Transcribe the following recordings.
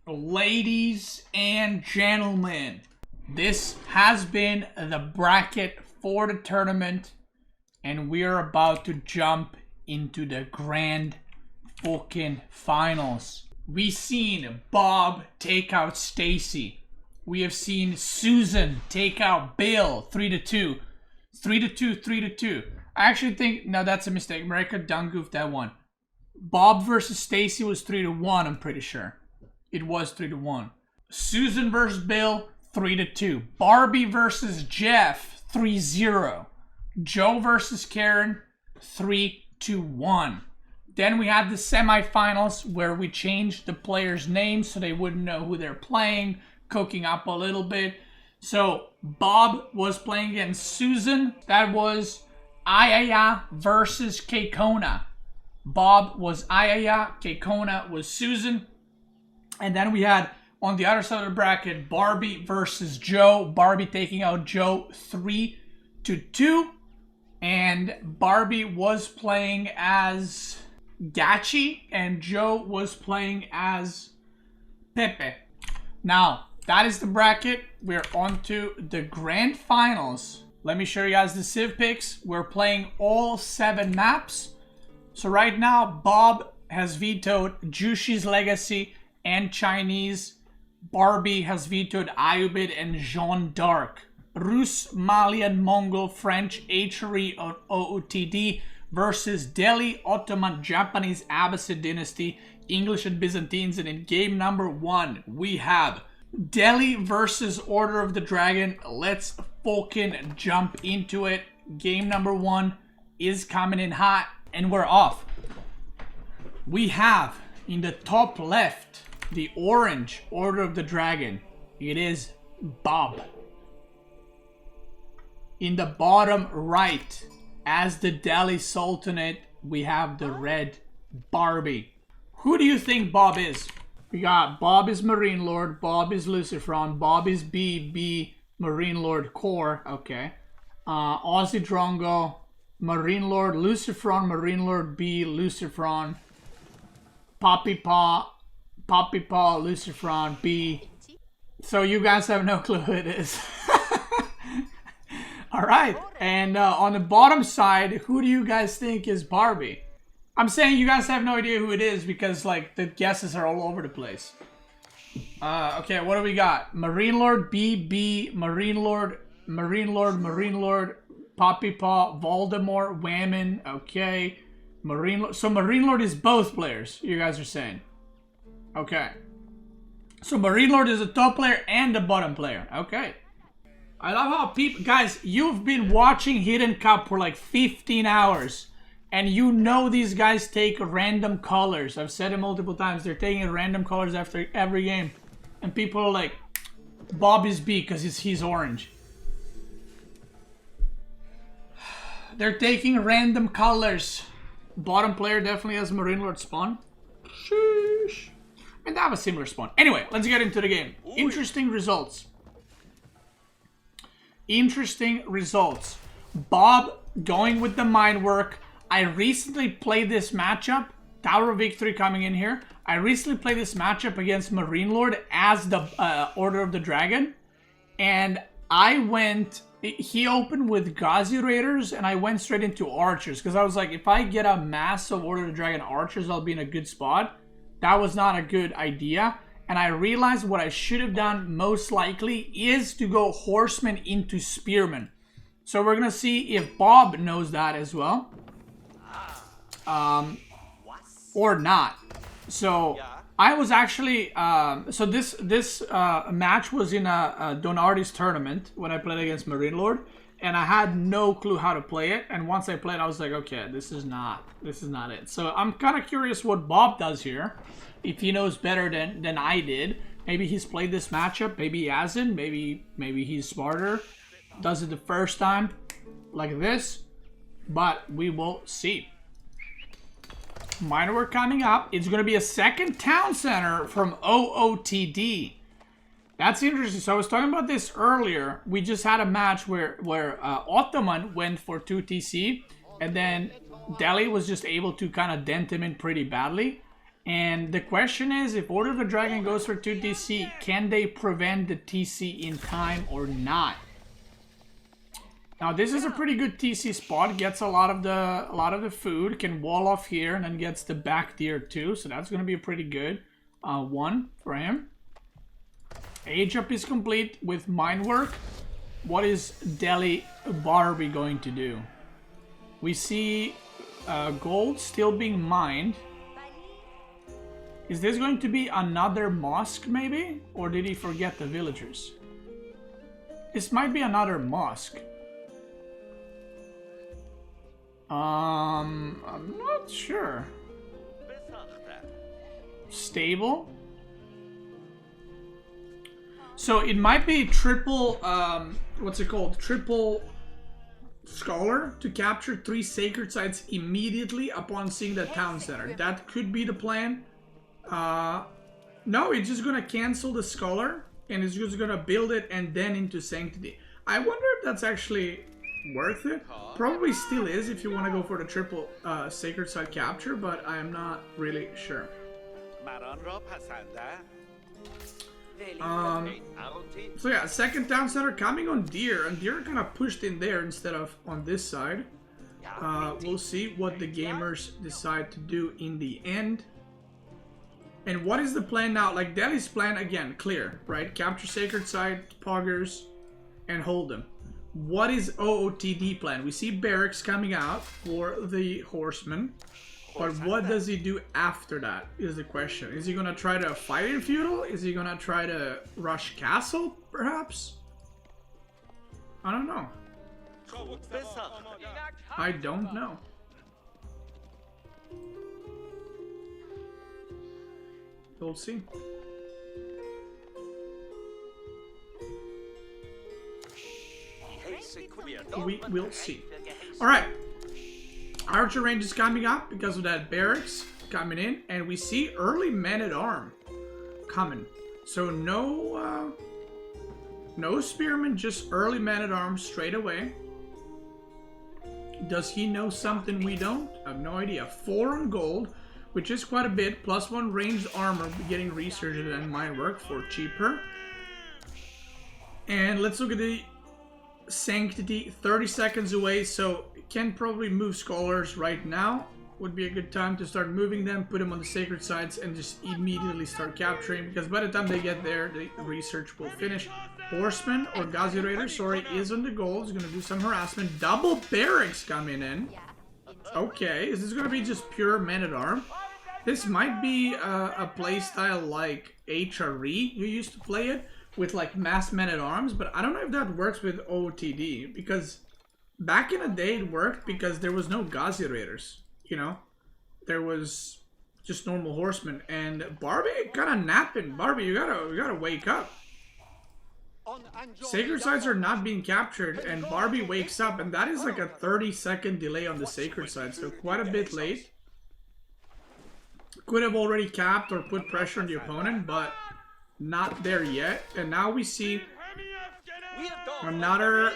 Ladies and gentlemen, this has been the bracket for the tournament, and we are about to jump into the grand fucking finals. We've seen Bob take out Stacy. We have seen Susan take out Bill 3-2. 3-2, 3-2. I actually think, no, that's a mistake. America done goofed that one. Bob versus Stacy was 3-1, I'm pretty sure. It was 3-1. Susan versus Bill, 3-2. Barbie versus Jeff, 3-0. Joe versus Karen, 3-1. Then we had the semifinals where we changed the players' names so they wouldn't know who they're playing, cooking up a little bit. So Bob was playing against Susan. That was Ayaya versus Keikona. Bob was Ayaya, Keikona was Susan. And then we had, on the other side of the bracket, Barbie versus Joe. Barbie taking out Joe 3-2. And Barbie was playing as Gachi, and Joe was playing as Pepe. Now, that is the bracket. We're on to the grand finals. Let me show you guys the Civ picks. We're playing all 7 maps. So right now, Bob has vetoed Jushi's Legacy and Chinese. Barbie has vetoed Ayubid and Jeanne d'Arc. Rus, Malian, Mongol, French, HRE, OOTD versus Delhi, Ottoman, Japanese, Abbasid Dynasty, English and Byzantines. And in game number 1, we have Delhi versus Order of the Dragon. Let's fucking jump into it. Game number 1 is coming in hot, and we're off. We have in the top left the orange Order of the Dragon. It is Bob. In the bottom right, as the Delhi Sultanate, we have the red Barbie. Who do you think Bob is? We got Bob is Marine Lord, Bob is Lucifron, Bob is B, Marine Lord Core, okay. Aussie Drongo, Marine Lord Lucifron, Marine Lord B, Lucifron, Poppy Paw, Lucifron, B. So you guys have no clue who it is. Alright, and on the bottom side, who do you guys think is Barbie? I'm saying you guys have no idea who it is because, like, the guesses are all over the place. Okay, what do we got? Marine Lord B, Marine Lord, Poppy Paw, Voldemort, Whammon, okay. Marine Lord, so Marine Lord is both players, you guys are saying. Okay. So Marine Lord is a top player and a bottom player, okay. I love how people, guys, you've been watching Hidden Cup for like 15 hours. And you know these guys take random colors. I've said it multiple times. They're taking random colors after every game. And people are like, Bob is B because he's orange. They're taking random colors. Bottom player definitely has Marine Lord spawn. Sheesh. And they have a similar spawn. Anyway, let's get into the game. Interesting results. Interesting results. Bob going with the mind work. I recently played this matchup. Tower of Victory coming in here. I recently played this matchup against Marine Lord as the Order of the Dragon. And I went... He opened with Ghazi Raiders and I went straight into Archers. Because I was like, if I get a mass of Order of the Dragon Archers, I'll be in a good spot. That was not a good idea. And I realized what I should have done most likely is to go Horseman into Spearman. So we're going to see if Bob knows that as well. Or not. So I was actually so this match was in a Donardi's tournament when I played against Marine Lord, and I had no clue how to play it. And once I played, I was like, okay, this is not it. So I'm kind of curious what Bob does here, if he knows better than I did. Maybe he's played this matchup, maybe he hasn't, maybe he's smarter, does it the first time like this, but we will see. Minor work coming up. It's going to be a second town center from OOTD. That's interesting. So I was talking about this earlier. We just had a match where Ottoman went for 2 TC, and then Delhi was just able to kind of dent him in pretty badly. And the question is, if Order of the Dragon goes for 2 TC, can they prevent the TC in time or not? Now this is a pretty good TC spot. Gets a lot of the food. Can wall off here and then gets the back tier too. So that's gonna be a pretty good one for him. Age up is complete with mine work. What is Delhi Barbie going to do? We see gold still being mined. Is this going to be another mosque maybe? Or did he forget the villagers? This might be another mosque. I'm not sure. Stable? So it might be triple, what's it called? Triple scholar to capture 3 sacred sites immediately upon seeing the town center. That could be the plan. No, it's just gonna cancel the scholar and it's just gonna build it and then into sanctity. I wonder if that's actually worth it. Probably still is if you want to go for the triple sacred site capture, but I am not really sure. So yeah, second town center coming on deer, and deer kind of pushed in there instead of on this side. We'll see what the gamers decide to do in the end. And what is the plan now? Like Delhi's plan, again, clear, right? Capture sacred site, poggers, and hold them. What is OOTD plan? We see barracks coming out for the horsemen, but what does he do after that is the question. Is he gonna try to fight in feudal? Is he gonna try to rush castle, perhaps? I don't know. I don't know. We'll see. We will see. Alright. Archer range is coming up because of that barracks coming in. And we see early man-at-arm coming. So no no spearmen, just early man-at-arms straight away. Does he know something we don't? I have no idea. 4 on gold, which is quite a bit. +1 ranged armor getting researched and mine work for cheaper. And let's look at the sanctity. 30 seconds away, so can probably move scholars right now. Would be a good time to start moving them, put them on the sacred sites, and just immediately start capturing, because by the time they get there, the research will finish. Horseman or Ghazi Raider, sorry, is on the goal. Is going to do some harassment. Double barracks coming in. Okay, is this going to be just pure man-at-arm? This might be a playstyle like HRE. You used to play it with like mass men-at-arms, but I don't know if that works with OOTD, because back in the day it worked because there was no Ghazi Raiders, you know? There was just normal horsemen, and Barbie kind of napping. Barbie, you gotta wake up. Sacred sites are not being captured, and Barbie wakes up, and that is like a 30-second delay on the sacred side, so quite a bit late. Could have already capped or put pressure on the opponent, but not there yet. And now we see another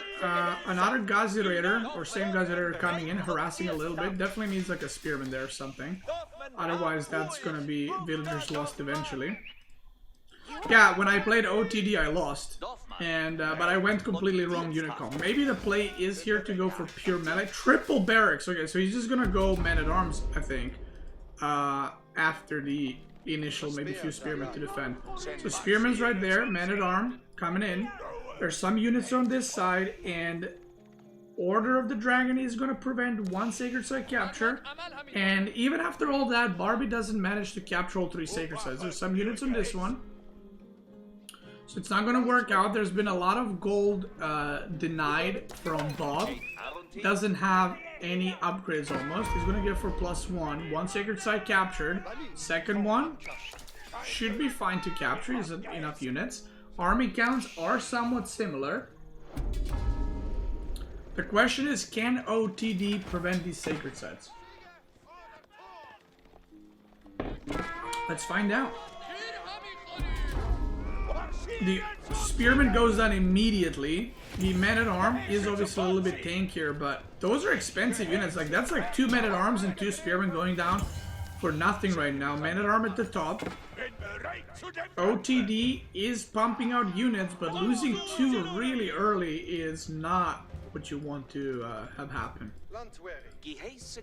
Ghazi Raider, or same Ghazi Raider coming in, harassing a little bit. Definitely needs like a spearman there or something. Otherwise, that's gonna be villagers lost eventually. Yeah, when I played OTD, I lost, and but I went completely wrong unit comp. Maybe the play is here to go for pure melee. Triple barracks. Okay, so he's just gonna go man-at-arms, I think, after the initial maybe few spearmen to defend. So spearman's right there, man-at-arm coming in. There's some units on this side, and Order of the Dragon is going to prevent 1 sacred site capture. And even after all that, Barbie doesn't manage to capture all 3 sacred sites. There's some units on this one, so it's not going to work out. There's been a lot of gold denied from Bob. Doesn't have any upgrades almost. He's going to get for +1. 1 sacred site captured. Second one should be fine to capture. Is enough units. Army counts are somewhat similar. The question is, can OTD prevent these sacred sites? Let's find out. The spearman goes down immediately. The man-at-arm is obviously a little bit tankier, but those are expensive units. Like, that's like 2 men-at-arms and 2 spearmen going down for nothing right now. Man-at-Arm at the top. OTD is pumping out units, but losing 2 really early is not what you want to have happen.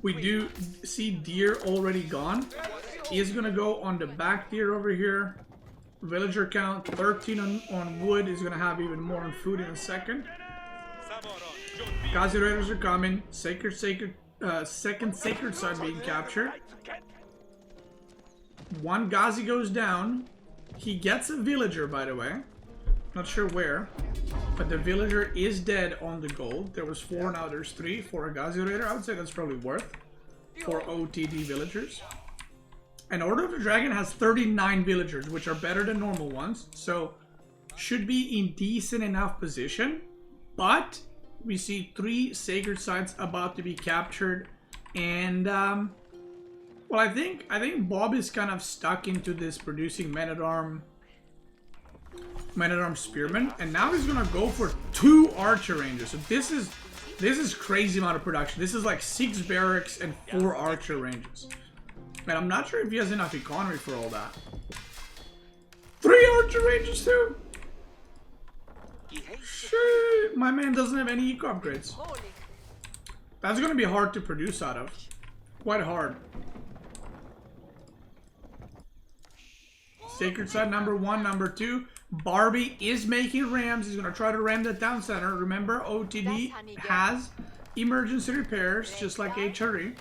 We do see deer already gone. He is going to go on the back deer over here. Villager count 13 on wood. He's going to have even more on food in a second. Gazi Raiders are coming. Second sacred side being captured. One Gazi goes down. He gets a villager, by the way. Not sure where. But the villager is dead on the gold. There was 4, now there's 3 for a Gazi Raider. I would say that's probably worth 4 OTD villagers. And Order of the Dragon has 39 villagers, which are better than normal ones. So, should be in decent enough position. But, we see 3 sacred sites about to be captured. And, well, I think Bob is kind of stuck into this producing Man-at-Arm Spearman, and now he's gonna go for 2 archer ranges. So this is crazy amount of production. This is like 6 barracks and 4 archer ranges. And I'm not sure if he has enough economy for all that. 3 archer ranges too. Shit, my man doesn't have any eco upgrades. That's gonna be hard to produce out of. Quite hard. Sacred side number 1, number 2. Barbie is making rams. He's going to try to ram the town center. Remember, OTD has emergency repairs, just like HRE.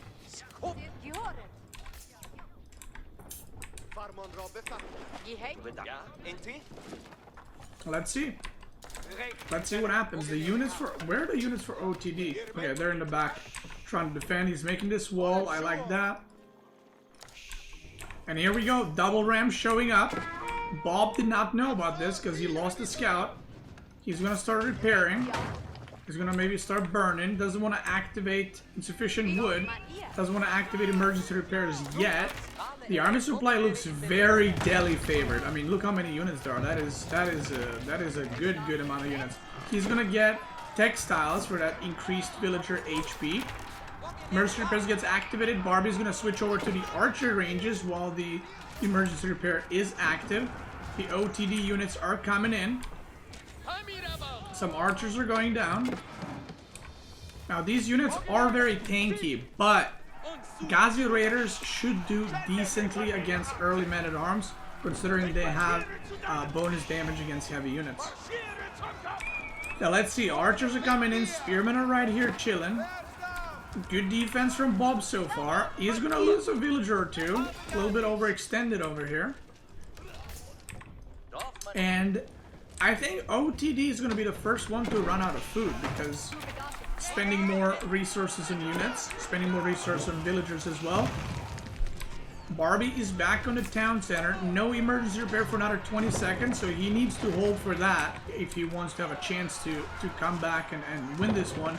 Let's see. Let's see what happens. The units for... Where are the units for OTD? Okay, they're in the back. Trying to defend. He's making this wall. I like that. And here we go. Double ram showing up. Bob did not know about this because he lost the scout. He's going to start repairing. He's going to maybe start burning. Doesn't want to activate insufficient wood. Doesn't want to activate emergency repairs yet. The army supply looks very Delhi favored. I mean, look how many units there are. That is a good amount of units. He's going to get textiles for that increased villager HP. Emergency repairs gets activated. Barbie's going to switch over to the archer ranges while the emergency repair is active. The OTD units are coming in. Some archers are going down. Now these units are very tanky, but Gazi Raiders should do decently against early men-at-arms, considering they have bonus damage against heavy units. Now let's see, archers are coming in, spearmen are right here chilling. Good defense from Bob so far. He's gonna lose a villager or 2. A little bit overextended over here. And I think OTD is gonna be the first one to run out of food, because spending more resources on units, spending more resources on villagers as well. Barbie is back on the town center. No emergency repair for another 20 seconds, so he needs to hold for that if he wants to have a chance to come back and win this one.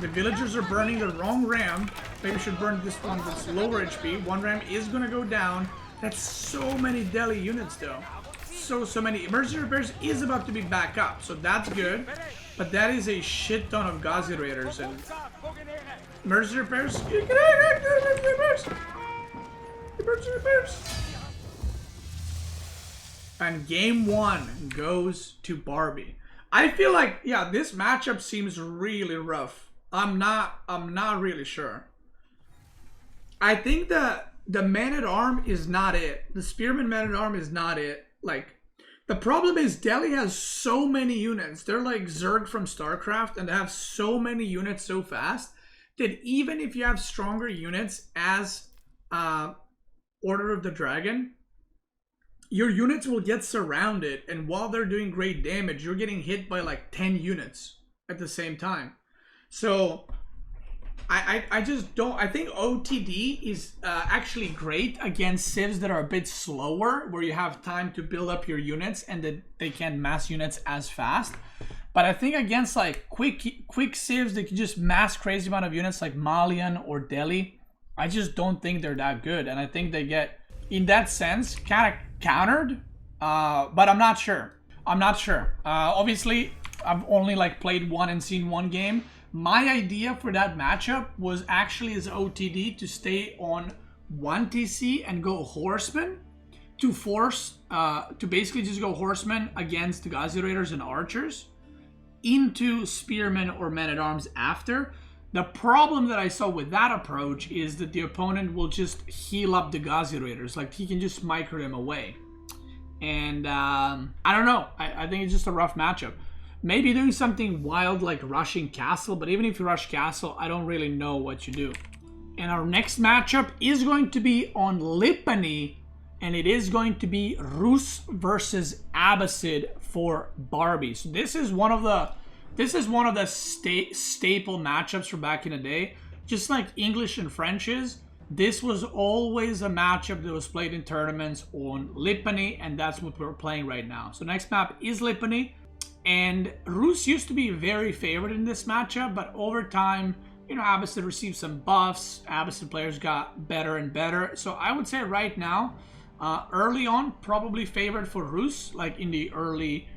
The villagers are burning the wrong ram. Maybe we should burn this one with lower HP. One ram is going to go down. That's so many Delhi units though. So many. Emergency repairs is about to be back up, so that's good. But that is a shit ton of Gazi Raiders. And emergency repairs. Emergency repairs. And game 1 goes to Barbie. I feel like, yeah, this matchup seems really rough. I'm not really sure. I think that the man-at-arm is not it. The spearman man-at-arm is not it. Like, the problem is Delhi has so many units. They're like Zerg from StarCraft, and they have so many units so fast that even if you have stronger units as Order of the Dragon, your units will get surrounded, and while they're doing great damage, you're getting hit by like 10 units at the same time. So I just don't. I think OTD is actually great against civs that are a bit slower, where you have time to build up your units and that they can't mass units as fast. But I think against like quick civs that can just mass crazy amount of units like Malian or Delhi, I just don't think they're that good. And I think they get, in that sense, kind of countered. But I'm not sure. Obviously, I've only like played one and seen one game. My idea for that matchup was actually as OTD to stay on 1 TC and go horseman to force, to basically just go horseman against the Gazi Raiders and archers into spearmen or men-at-arms after. The problem that I saw with that approach is that the opponent will just heal up the Gazi Raiders. Like, he can just micro them away. And I don't know. I think it's just a rough matchup. Maybe doing something wild like rushing castle, but even if you rush castle, I don't really know what you do. And our next matchup is going to be on Lipany, and it is going to be Rus versus Abbasid for Barbie. So this is one of the staple matchups from back in the day. Just like English and French is, this was always a matchup that was played in tournaments on Lipany, and that's what we're playing right now. So next map is Lipany, and Rus used to be very favored in this matchup, but over time, you know, Abbasid received some buffs. Abbasid players got better and better. So I would say right now, early on, probably favored for Rus, like in the early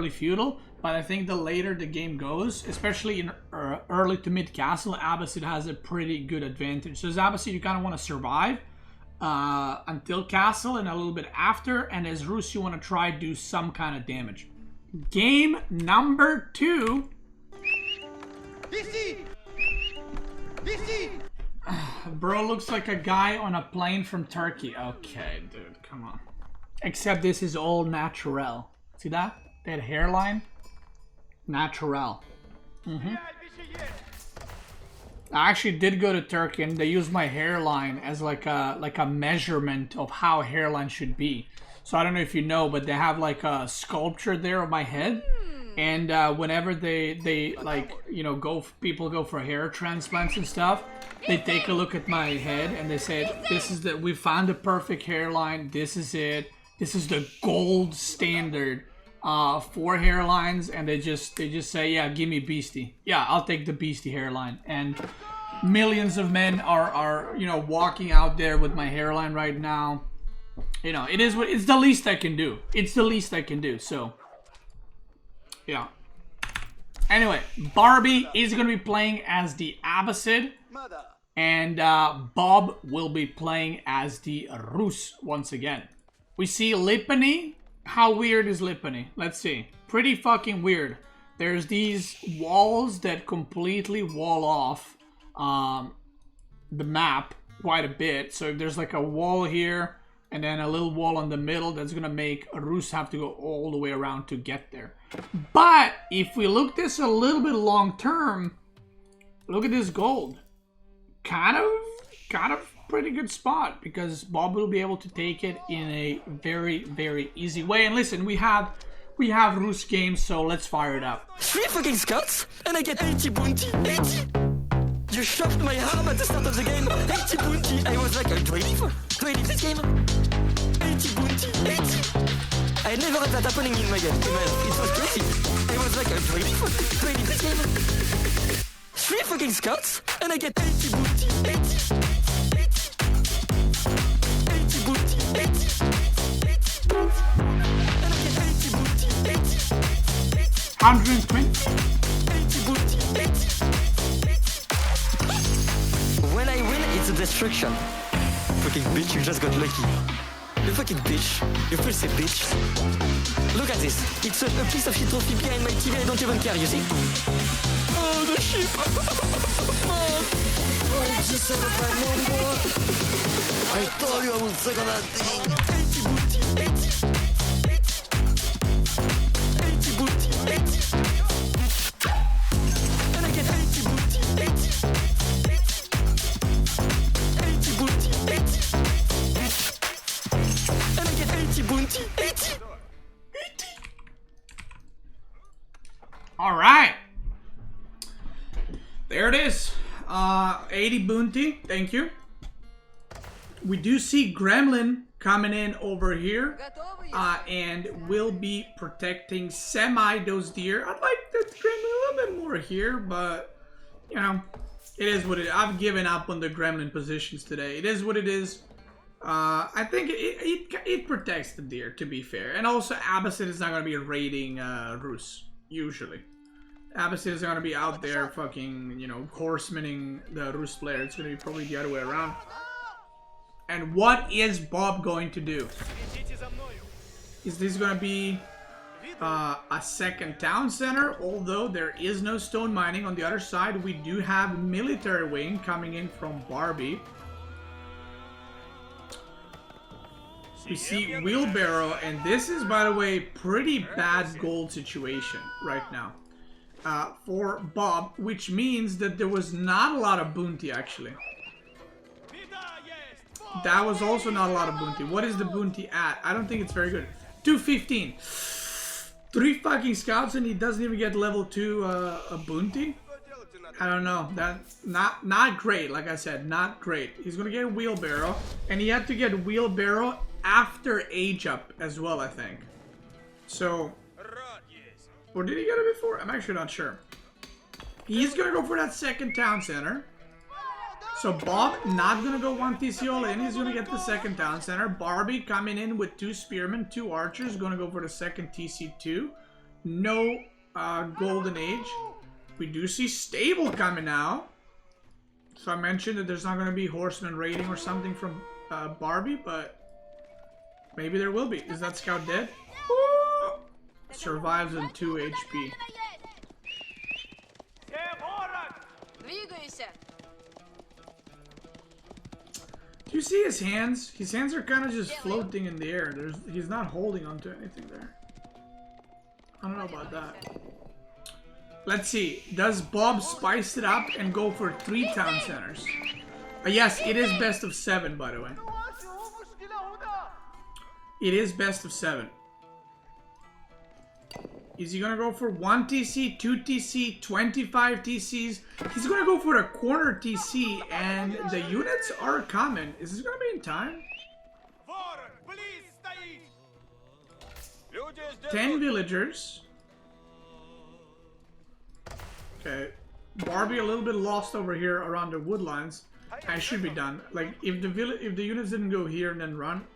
feudal. But I think the later the game goes, especially in early to mid castle, Abbasid has a pretty good advantage. So as Abbasid, you kind of want to survive until castle and a little bit after. And as Rus, you want to try to do some kind of damage. Game number 2. Bro looks like a guy on a plane from Turkey. Okay, dude, come on. Except this is all natural. See that? That hairline? Natural. I actually did go to Turkey, and they used my hairline as like a measurement of how hairline should be. So I don't know if you know, but they have like a sculpture there of my head. And whenever they like, you know, people go for hair transplants and stuff, they take a look at my head and they say, we found the perfect hairline. This is it. This is the gold standard for hairlines. And they just say, yeah, give me Beastie. Yeah, I'll take the Beastie hairline. And millions of men are you know, walking out there with my hairline right now. You know, it's the least I can do. It's the least I can do. So yeah. Anyway, Barbie is going to be playing as the Abbasid. And Bob will be playing as the Rus once again. We see Lipany. How weird is Lipany? Let's see. Pretty fucking weird. There's these walls that completely wall off the map quite a bit. So if there's like a wall here and then a little wall in the middle, that's going to make Rus have to go all the way around to get there. But if we look this a little bit long term, look at this gold. Kind of pretty good spot, because Bob will be able to take it in a very, very easy way. And listen, we have Rus games, so let's fire it up. 3 fucking scots, and I get 80 bunti. 80! You shoved my arm at the start of the game. 80 bunti. I was like, do I leave this game? 80 bunti. 80! I never had that happening in my game. It was crazy. I was like, do I leave this game? 3 fucking scots, and I get 80 bunti. 80! 80 bunti. 80! And I get 80 bunti. 80! 120. 80 bunti. 80! When I win, it's a destruction. Fucking bitch, you just got lucky. You fucking bitch. You first say bitch. Look at this. It's a piece of shit trophy behind my TV. I don't even care, you see? Oh, the ship. Oh, just said about no more. I told you I would suck on that thing. 80 booty. 80 booty. 80. And I get 80 booty. 80. 80 booty. 80. And I get 80 booty. 80. All right. There it is. 80 bounty. Thank you. We do see Gremlin coming in over here. And will be protecting those deer. I'd like the Gremlin a little bit more here, but you know, it is what it is. I've given up on the Gremlin positions today. It is what it is. I think it protects the deer, to be fair. And also, Abbasid is not going to be raiding Rus, usually. Abbasid is going to be out there fucking, you know, horsemaning the Rus player. It's going to be probably the other way around. And what is Bob going to do? Is this going to be a second town center? Although there is no stone mining. On the other side, we do have military wing coming in from Barbie. We see wheelbarrow, and this is, by the way, pretty bad gold situation right now for Bob, which means that there was not a lot of bunti actually. That was also not a lot of bunti. What is the bunti at? I don't think it's very good. 215. 3 fucking scouts and he doesn't even get level 2 a bunti? I don't know. That's not great, like I said, not great. He's gonna get wheelbarrow, and he had to get wheelbarrow after age up as well, I think. So, or did he get it before? I'm actually not sure. He's gonna go for that second town center. So Bob not gonna go 1 TC all in. He's gonna get the second town center. Barbie coming in with 2 spearmen, 2 archers, gonna go for the second TC2. No golden age. We do see stable coming out. So I mentioned that there's not gonna be horseman raiding or something from Barbie, but maybe there will be. Is that scout dead? Ooh. Survives on 2 HP. Do you see his hands? His hands are kind of just floating in the air. He's not holding onto anything there. I don't know about that. Let's see. Does Bob spice it up and go for 3 town centers? Yes, it is best of 7, by the way. It is best of 7. Is he gonna go for 1 TC, 2 TC, 25 TCs? He's gonna go for a corner TC, and the units are coming. Is this gonna be in time? 10 villagers. Okay. Barbie a little bit lost over here around the woodlines. I should be done. Like, if the units didn't go here and then run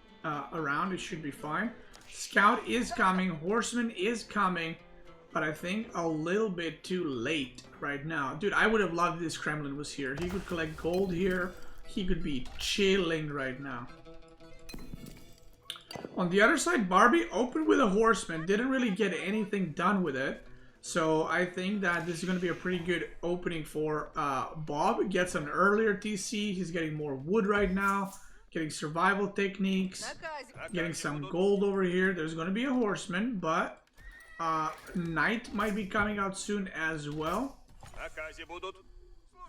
around, it should be fine. Scout is coming, horseman is coming, but I think a little bit too late right now. Dude, I would have loved if this Kremlin was here. He could collect gold here. He could be chilling right now. On the other side, Barbie opened with a horseman, didn't really get anything done with it. So I think that this is going to be a pretty good opening for Bob. Gets an earlier TC. He's getting more wood right now. Getting survival techniques, getting some gold over here. There's going to be a horseman, but knight might be coming out soon as well.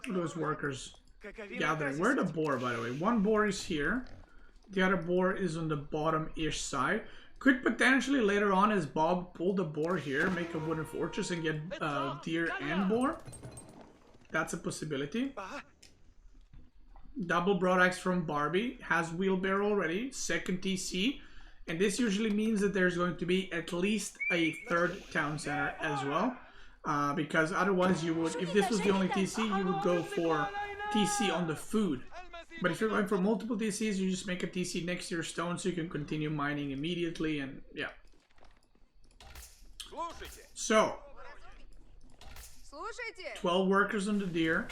Those workers gathering. Where the boar, by the way? 1 boar is here. The other boar is on the bottom-ish side. Could potentially later on, as Bob pull the boar here, make a wooden fortress and get deer and boar. That's a possibility. Double broadaxe from Barbie, has wheelbarrow already, second TC, and this usually means that there's going to be at least a 3rd town center as well, because otherwise you would, if this was the only TC, you would go for TC on the food. But if you're going for multiple TCs, you just make a TC next to your stone so you can continue mining immediately, and yeah. So, 12 workers on the deer.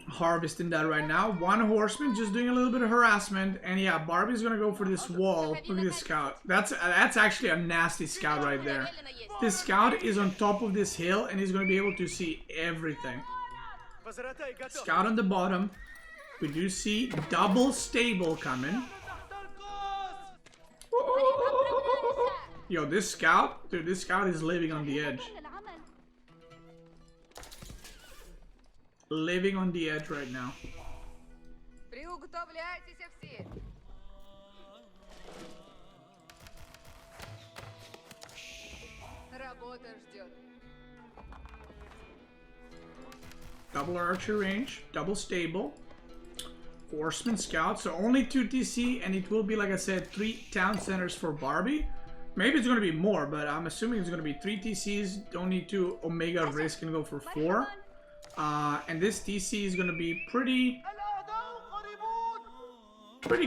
Harvesting that right now. 1 horseman just doing a little bit of harassment, and yeah, Barbie's gonna go for this wall. Look at this scout. That's actually a nasty scout right there. This scout is on top of this hill, and he's gonna be able to see everything. Scout on the bottom. We do see double stable coming. Yo, this scout, dude, this scout is living on the edge. Living on the edge right now. Double archer range, double stable, horseman scout. So only 2 TC, and it will be, like I said, 3 town centers for Barbie. Maybe it's going to be more, but I'm assuming it's going to be 3 TCs. Don't need to omega risk and go for 4. And this TC is going to be pretty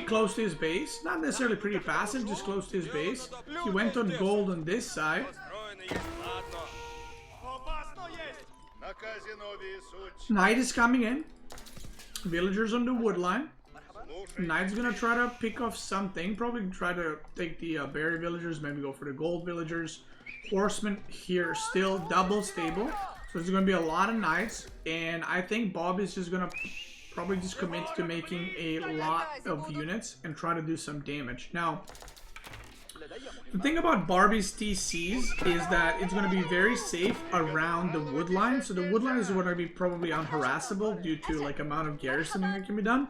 close to his base. Not necessarily pretty passive, just close to his base. He went on gold on this side. Knight is coming in. Villagers on the wood line. Knight's gonna try to pick off something. Probably try to take the berry villagers. Maybe go for the gold villagers. Horsemen here still double stable. So there's gonna be a lot of knights. And I think Bob is just gonna probably just commit to making a lot of units and try to do some damage. Now, the thing about Barbie's TCs is that it's going to be very safe around the wood line. So the wood line is going to be probably unharassable due to like amount of garrisoning that can be done.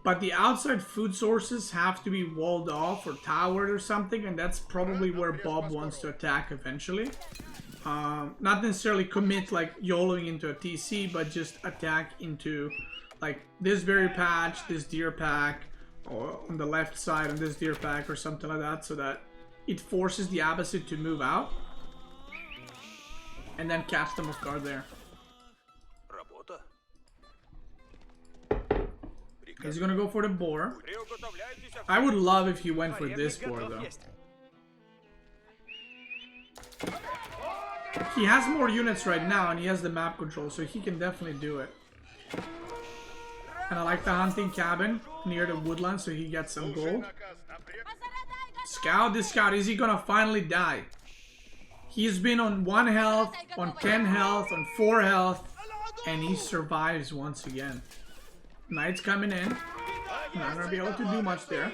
But the outside food sources have to be walled off or towered or something, and that's probably where Bob wants to attack eventually. Not necessarily commit like YOLOing into a TC, but just attack into like this berry patch, this deer pack, or on the left side on this deer pack or something like that, so that it forces the Abbasid to move out and then catch them off guard there. He's gonna go for the boar. I would love if he went for this boar though. He has more units right now and he has the map control, so he can definitely do it. And I like the hunting cabin near the woodland so he gets some gold. Scout, this scout, is he gonna finally die? He's been on 1 health, on 10 health, on 4 health, and he survives once again. Knight's coming in. Not gonna be able to do much there.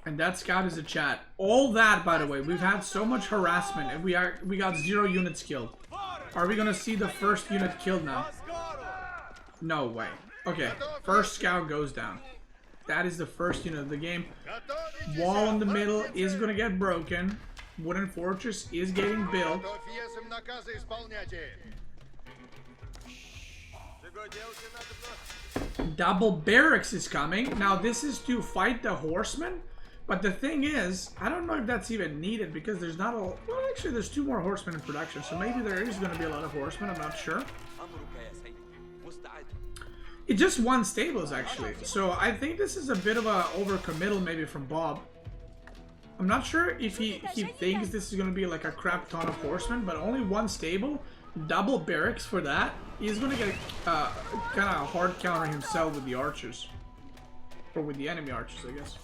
And that scout is a chat. All that, by the way, we've had so much harassment and we got 0 units killed. Are we gonna see the first unit killed now? No way. Okay, first scout goes down. That is the first unit of the game. Wall in the middle is gonna get broken. Wooden fortress is getting built. Double barracks is coming. Now this is to fight the horsemen. But the thing is, I don't know if that's even needed because there's not a... Well, actually, there's 2 more horsemen in production, so maybe there is going to be a lot of horsemen, I'm not sure. It's just 1 stables, actually. So I think this is a bit of a overcommittal maybe from Bob. I'm not sure if he thinks this is going to be like a crap ton of horsemen, but only 1 stable, double barracks for that. He's going to get kind of hard counter himself with the archers. Or with the enemy archers, I guess.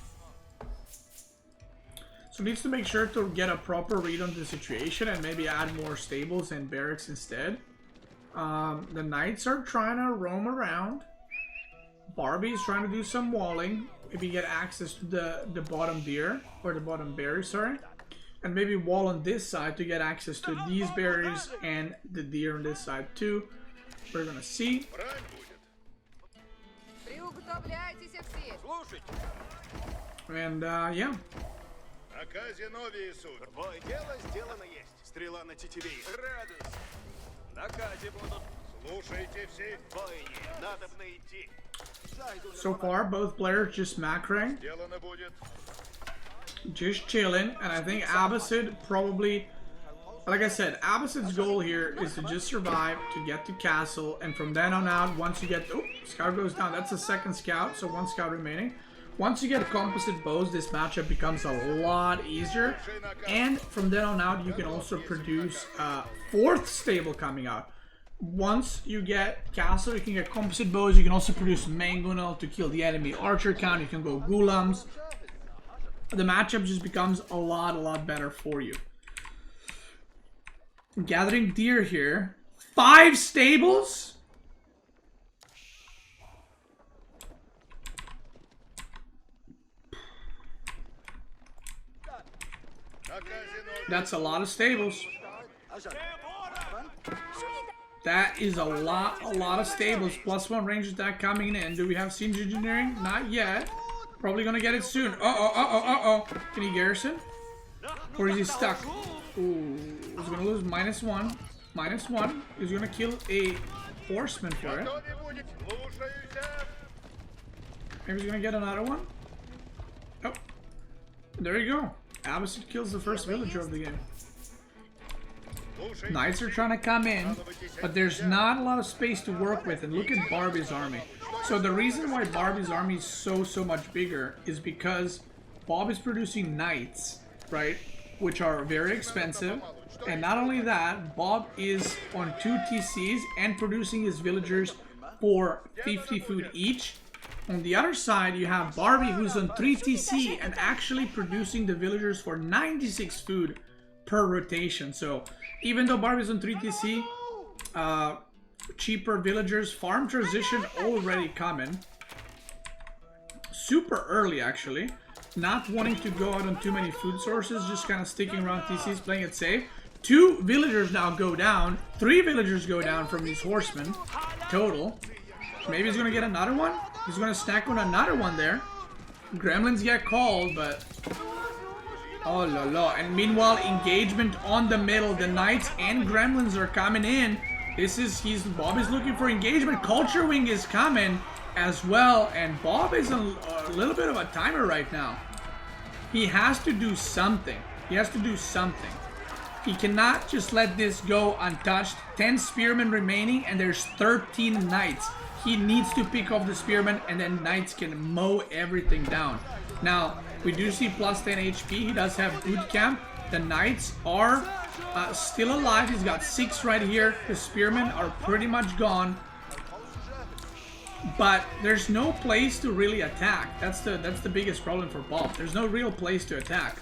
So needs to make sure to get a proper read on the situation and maybe add more stables and barracks instead. The knights are trying to roam around. Barbie is trying to do some walling. Maybe get access to the bottom deer, or the bottom berry, sorry. And maybe wall on this side to get access to these berries and the deer on this side too. We're gonna see. And yeah. So far, both players just macroing, just chilling, and I think Abbasid probably, like I said, Abbasid's goal here is to just survive, to get to castle, and from then on out, once you get, oh, scout goes down, that's the 2nd scout, so 1 scout remaining. Once you get composite bows, this matchup becomes a lot easier, and from then on out, you can also produce 4th stable coming out. Once you get castle, you can get composite bows. You can also produce mangonel to kill the enemy archer count. You can go ghulams. The matchup just becomes a lot better for you. Gathering deer here. 5 stables? That's a lot of stables. That is a lot of stables. +1 range attack coming in. Do we have siege engineering? Not yet. Probably gonna get it soon. Uh-oh. Can he garrison? Or is he stuck? Ooh, he's gonna lose -1. -1. He's gonna kill a horseman for it. Maybe he's gonna get another one. Oh, there you go. Abbasid kills the first villager of the game. Knights are trying to come in, but there's not a lot of space to work with. And look at Barbie's army. So the reason why Barbie's army is so much bigger is because Bob is producing knights, right? Which are very expensive. And not only that, Bob is on 2 TCs and producing his villagers for 50 food each. On the other side, you have Barbie, who's on 3 TC and actually producing the villagers for 96 food per rotation. So even though Barbie's on 3 TC, cheaper villagers, farm transition already coming. Super early, actually. Not wanting to go out on too many food sources, just kind of sticking around TCs, playing it safe. 2 villagers now go down. 3 villagers go down from these horsemen total. Maybe he's gonna get another one. He's gonna stack on another one there. Gremlins get called, but oh la la. And meanwhile, engagement on the middle. The knights and gremlins are coming in. Bob is looking for engagement. Culture Wing is coming as well, and Bob is a little bit of a timer right now. He has to do something. He has to do something. He cannot just let this go untouched. 10 spearmen remaining, and there's 13 knights. He needs to pick off the spearmen, and then knights can mow everything down. Now, we do see plus 10 HP. He does have boot camp. The knights are still alive. He's got 6 right here. The spearmen are pretty much gone. But there's no place to really attack. That's the biggest problem for Bob. There's no real place to attack.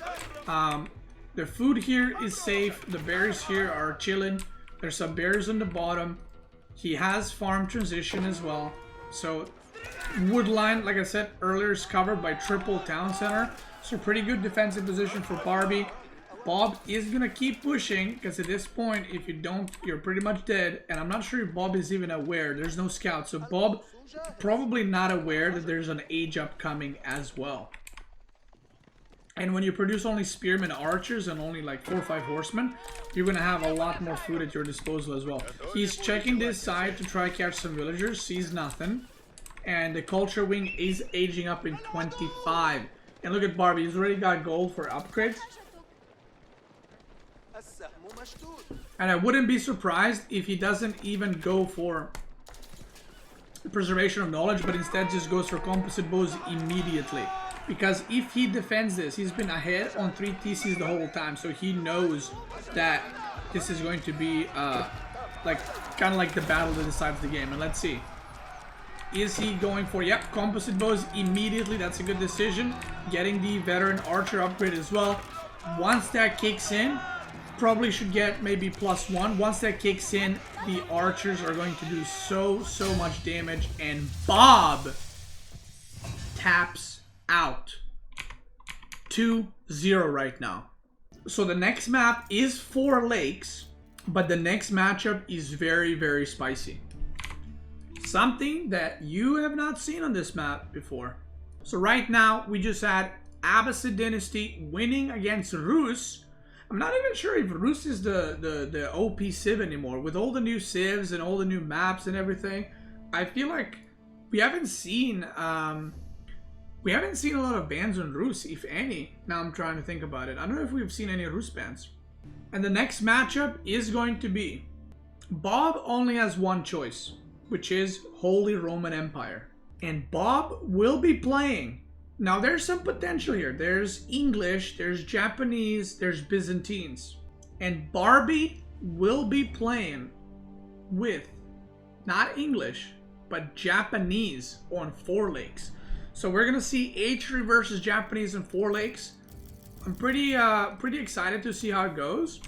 The food here is safe. The berries here are chilling. There's some berries on the bottom. He has farm transition as well. So Woodline, like I said earlier, is covered by triple town center. So pretty good defensive position for Barbie. Bob is gonna keep pushing, because at this point, if you don't, you're pretty much dead. And I'm not sure if Bob is even aware. There's no scout. So Bob probably not aware that there's an age up coming as well. And when you produce only spearmen archers and only like 4 or 5 horsemen, you're gonna have a lot more food at your disposal as well. He's checking this side to try catch some villagers, sees nothing. And the culture wing is aging up in 25. And look at Barbie, he's already got gold for upgrades. And I wouldn't be surprised if he doesn't even go for preservation of knowledge, but instead just goes for composite bows immediately. Because if he defends this, he's been ahead on 3 TCs the whole time, so he knows that this is going to be kind of like the battle that decides the game. And let's see. Is he going for, yep, composite bows immediately? That's a good decision. Getting the veteran archer upgrade as well. Once that kicks in, probably should get maybe +1. Once that kicks in, the archers are going to do so much damage. And Bob taps out. 2-0 right now. So the next map is 4 lakes, but the next matchup is very spicy. Something that you have not seen on this map before. So right now, we just had Abbasid Dynasty winning against Rus. I'm not even sure if Rus is the OP Civ anymore. With all the new Civs and all the new maps and everything, I feel like we haven't seen a lot of bans on Rus, if any. Now I'm trying to think about it. I don't know if we've seen any Rus bans. And the next matchup is going to be Bob only has one choice, which is Holy Roman Empire. And Bob will be playing. Now there's some potential here. There's English, there's Japanese, there's Byzantines. And Barbie will be playing with not English, but Japanese on 4 lakes. So we're gonna see H3 versus Japanese in 4 lakes. I'm pretty excited to see how it goes.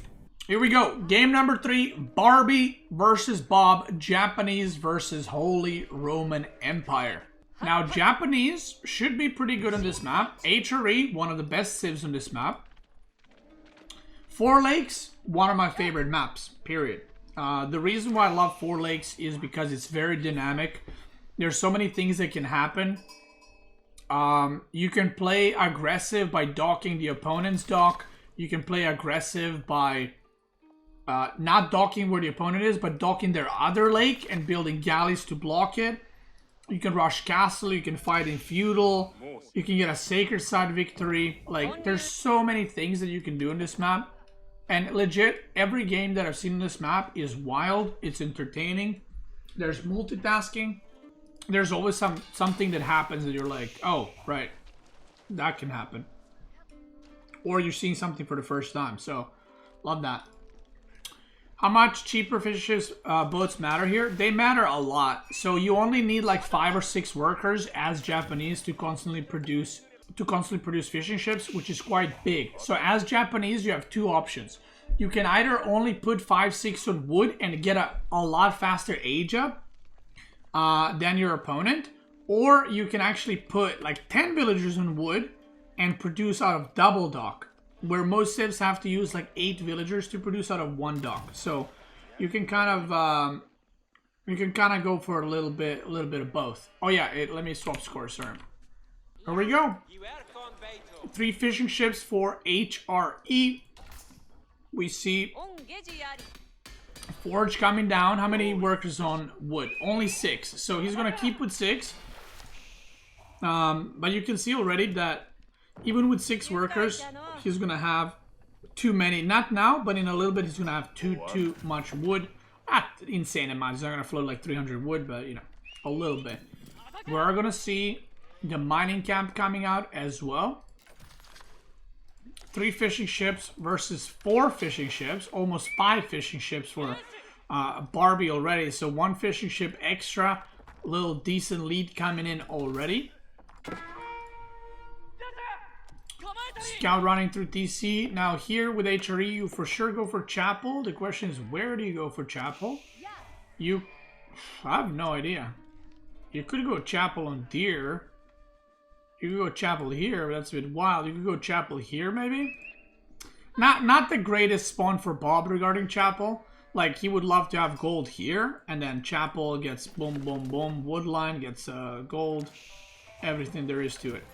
Here we go. Game number 3, Barbie versus Bob, Japanese versus Holy Roman Empire. Now, Japanese should be pretty good on this map. HRE, one of the best civs on this map. 4 lakes, one of my favorite maps, period. The reason why I love 4 lakes is because it's very dynamic. There's so many things that can happen. You can play aggressive by docking the opponent's dock. You can play aggressive by not docking where the opponent is, but docking their other lake and building galleys to block it. You can rush castle, you can fight in feudal, you can get a sacred side victory. Like, there's so many things that you can do in this map. And legit, every game that I've seen on this map is wild, it's entertaining. There's multitasking. There's always something that happens that you're like, oh, right, that can happen. Or you're seeing something for the first time, so love that. How much cheaper fishes boats matter here? They matter a lot. So you only need like 5 or 6 workers as Japanese to constantly produce fishing ships, which is quite big. So as Japanese, you have 2 options. You can either only put 5-6 on wood and get a lot faster age up than your opponent, or you can actually put like 10 villagers on wood and produce out of double dock, where most civs have to use like 8 villagers to produce out of 1 dock. So you can kind of go for a little bit of both. Oh yeah, let me swap scores, sorry. Here we go. 3 fishing ships for HRE. We see Forge coming down. How many workers on wood? Only 6. So he's gonna keep with 6. But you can see already that even with 6 workers, he's gonna have too many. Not now, but in a little bit, he's gonna have too much wood. Not insane amount. He's not gonna float like 300 wood, but you know, a little bit. We're gonna see the mining camp coming out as well. 3 fishing ships versus 4 fishing ships. Almost 5 fishing ships for Barbie already. So 1 fishing ship extra. Little decent lead coming in already. Scout running through TC. Now here with HRE, you for sure go for Chapel. The question is, where do you go for Chapel? I have no idea. You could go Chapel on Deer. You could go Chapel here, but that's a bit wild. You could go Chapel here, maybe? Not the greatest spawn for Bob regarding Chapel. Like, he would love to have gold here, and then Chapel gets boom, boom, boom. Woodline gets gold. Everything there is to it.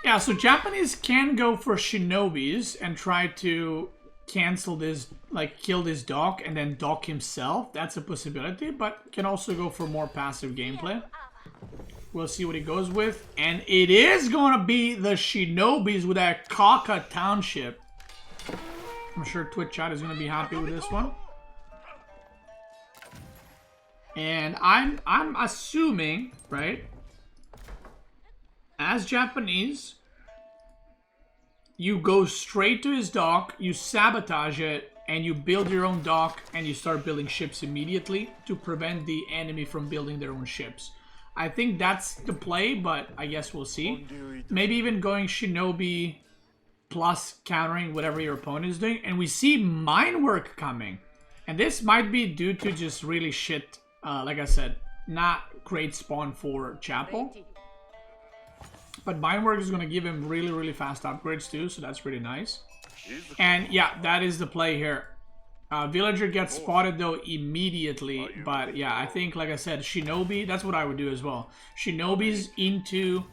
Yeah, so Japanese can go for Shinobis and try to cancel this, like kill this dock and then dock himself. That's a possibility, but can also go for more passive gameplay. We'll see what he goes with. And it is going to be the Shinobis with that Kaka Township. I'm sure Twitch chat is going to be happy with this one. And I'm assuming, right? As Japanese, you go straight to his dock, you sabotage it, and you build your own dock, and you start building ships immediately to prevent the enemy from building their own ships. I think that's the play, but I guess we'll see. Maybe even going Shinobi plus countering whatever your opponent is doing. And we see mine work coming. And this might be due to just really shit, like I said, not great spawn for Chapel. But Minework is going to give him really, really fast upgrades too, so that's pretty nice. And yeah, that is the play here. Villager gets spotted though immediately, but yeah, I think, like I said, Shinobi, that's what I would do as well. Shinobi's into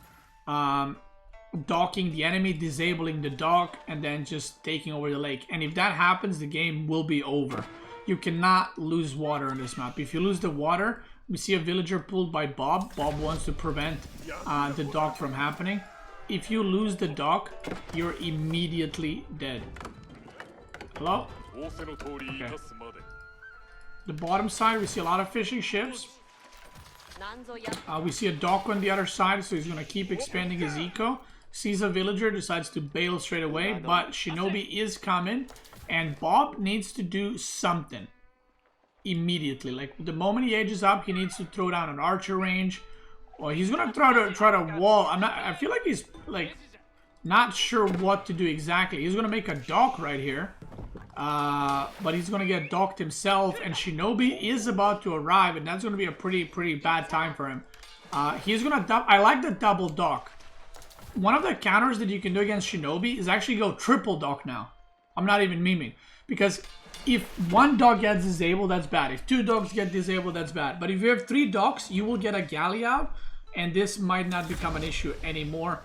docking the enemy, disabling the dock, and then just taking over the lake. And if that happens, the game will be over. You cannot lose water on this map. If you lose the water, we see a villager pulled by Bob. Bob wants to prevent the dock from happening. If you lose the dock, you're immediately dead. Hello? Okay. The bottom side, we see a lot of fishing ships. We see a dock on the other side, so he's going to keep expanding his eco. Sees a villager, decides to bail straight away, but Shinobi is coming, and Bob needs to do something immediately. Like, the moment he ages up, he needs to throw down an archer range, or he's going to try to wall. I feel like he's, like, not sure what to do exactly. He's going to make a dock right here. But he's going to get docked himself, and Shinobi is about to arrive, and that's going to be a pretty bad time for him. He's going to I like the double dock. One of the counters that you can do against Shinobi is actually go triple dock now. I'm not even memeing. Because if one dock gets disabled, that's bad. If 2 docks get disabled, that's bad. But if you have 3 docks, you will get a galley out, and this might not become an issue anymore.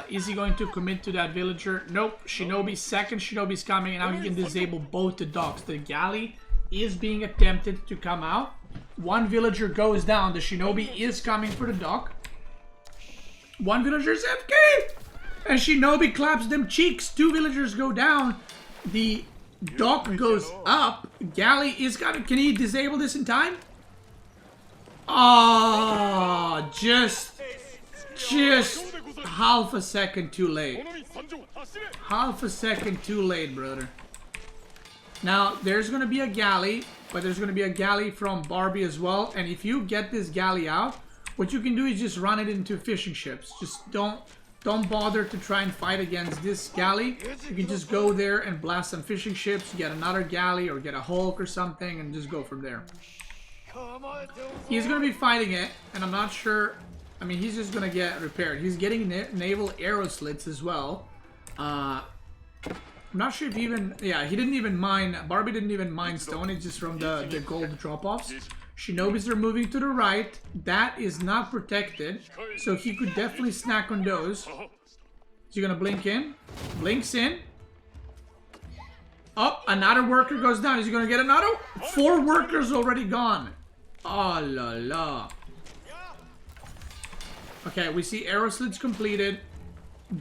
Is he going to commit to that villager? Nope. Second Shinobi's coming, and now he can disable both the docks. The galley is being attempted to come out. 1 villager goes down. The Shinobi is coming for the dock. 1 villager's FK! And Shinobi claps them cheeks. 2 villagers go down. The dock goes up. Galley is coming. Can he disable this in time? Oh, just half a second too late. Half a second too late, brother. Now, there's going to be a galley, but there's going to be a galley from Barbie as well. And if you get this galley out, what you can do is just run it into fishing ships. Just don't bother to try and fight against this galley. You can just go there and blast some fishing ships, get another galley or get a Hulk or something, and just go from there. He's going to be fighting it, and I'm not sure. I mean, he's just going to get repaired. He's getting naval arrow slits as well. I'm not sure if he even... Yeah, he didn't even mine... Barbie didn't even mine stone. It's just from the gold drop-offs. Shinobis are moving to the right. That is not protected. So he could definitely snack on those. Is he going to blink in? Blinks in. Oh, another worker goes down. Is he going to get another? 4 workers already gone. Oh la la. Okay, we see arrow slits completed.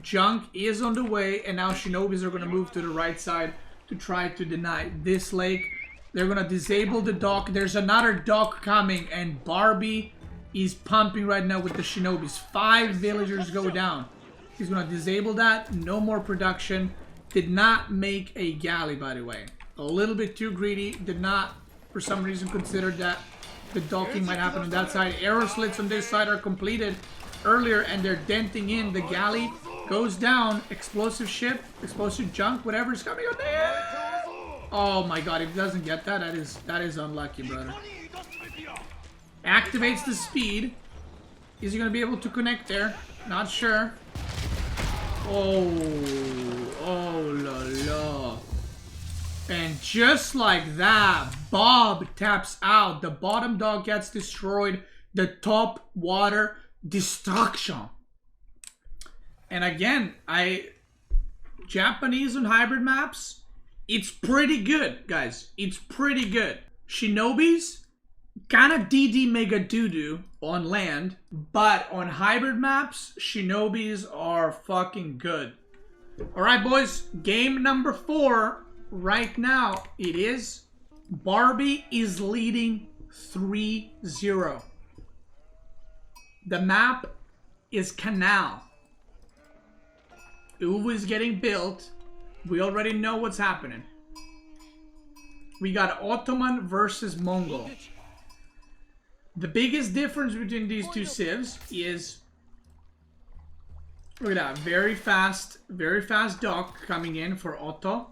Junk is on the way, and now Shinobis are going to move to the right side to try to deny this lake. They're going to disable the dock. There's another dock coming, and Barbie is pumping right now with the Shinobis. 5 villagers go down. He's going to disable that. No more production. Did not make a galley, by the way. A little bit too greedy. Did not, for some reason, consider that the docking might happen on that side. Arrow slits on this side are completed earlier, and they're denting in. The galley goes down. Explosive ship, explosive junk, whatever is coming on there. Oh my god, if he doesn't get that, that is unlucky, brother. Activates the speed. Is he going to be able to connect there? Not sure. Oh la la. And just like that, Bob taps out. The bottom dog gets destroyed. The top water destruction. And again, Japanese on hybrid maps, it's pretty good, guys. It's pretty good. Shinobis, kind of DD mega doo-doo on land, but on hybrid maps, Shinobis are fucking good. Alright, boys, game number 4. Right now, it is. Barbie is leading 3-0. The map is Canal. Uvu is getting built. We already know what's happening. We got Ottoman versus Mongol. The biggest difference between these two civs is... Look at that. Very fast dock coming in for Otto.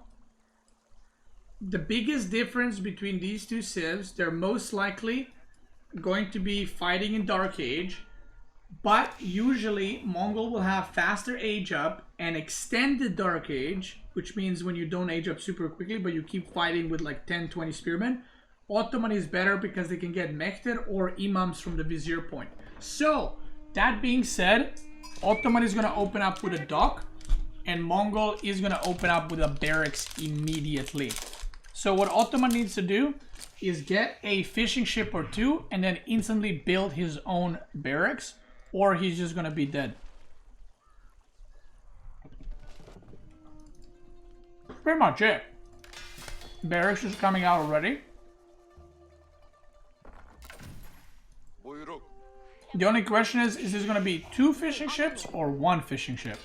The biggest difference between these two civs, they're most likely going to be fighting in Dark Age. But usually, Mongol will have faster age up and extended Dark Age, which means when you don't age up super quickly, but you keep fighting with like 10-20 spearmen. Ottoman is better because they can get mechted or imams from the vizier point. So, that being said, Ottoman is going to open up with a dock, and Mongol is going to open up with a barracks immediately. So what Ottoman needs to do is get a fishing ship or 2 and then instantly build his own barracks, or he's just going to be dead. Pretty much it. Barracks is coming out already. The only question is this going to be 2 fishing ships or 1 fishing ship?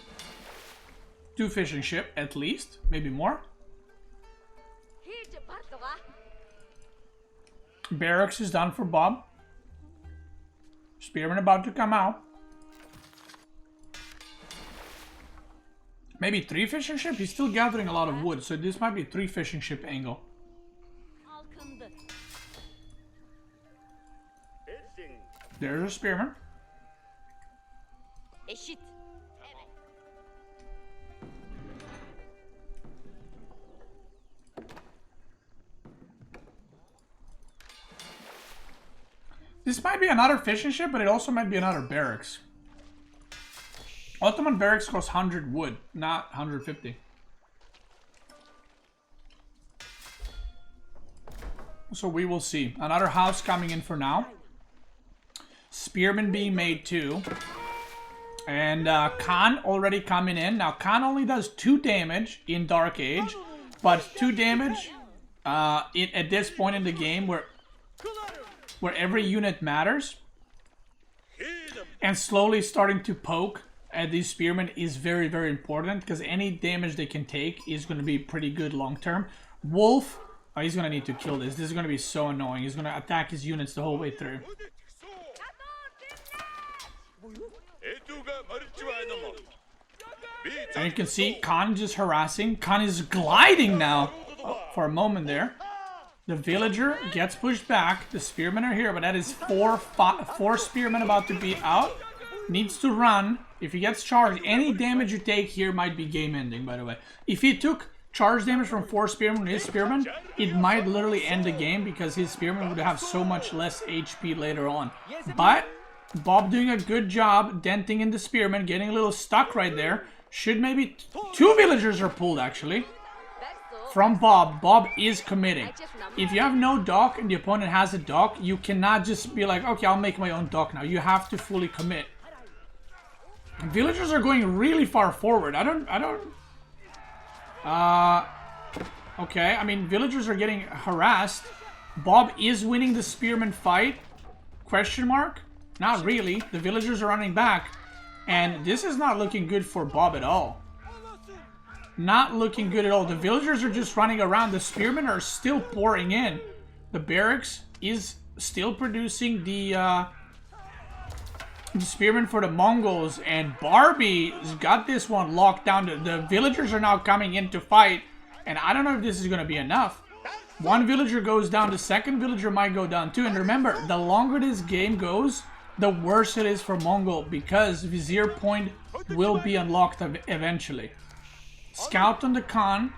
2 fishing ship at least, maybe more. Barracks is done for Bob. Spearman about to come out. Maybe 3 fishing ship? He's still gathering a lot of wood, so this might be 3 fishing ship angle. There's a spearman. This might be another fishing ship, but it also might be another barracks. Ottoman barracks costs 100 wood, not 150. So we will see. Another house coming in for now. Spearman being made too. And Khan already coming in. Now Khan only does 2 damage in Dark Age, but 2 damage at this point in the game where every unit matters, and slowly starting to poke at these spearmen is very, very important, because any damage they can take is going to be pretty good long term. Wolf Oh, he's gonna need to kill this. This is gonna be so annoying. He's gonna attack his units the whole way through. And you can see Khan just harassing. Khan is gliding now. Oh, for a moment there. The villager gets pushed back. The spearmen are here, but that is four spearmen about to be out. Needs to run. If he gets charged, any damage you take here might be game ending, by the way. If he took charge damage from 4 spearmen with his spearmen, it might literally end the game because his spearmen would have so much less HP later on. But Bob doing a good job denting in the spearmen, getting a little stuck right there. Should maybe 2 villagers are pulled actually. From Bob. Bob is committing. If you have no dock and the opponent has a dock, you cannot just be like, okay, I'll make my own dock now. You have to fully commit. Villagers are going really far forward. Okay, I mean, villagers are getting harassed. Bob is winning the spearman fight. Question mark? Not really. The villagers are running back. And this is not looking good for Bob at all. Not looking good at all. The villagers are just running around. The spearmen are still pouring in. The barracks is still producing the spearmen for the Mongols. And Barbie's got this one locked down. The villagers are now coming in to fight. And I don't know if this is going to be enough. One villager goes down. The second villager might go down too. And remember, the longer this game goes, the worse it is for Mongol. Because Vizier Point will be unlocked eventually. Scout on the Khan.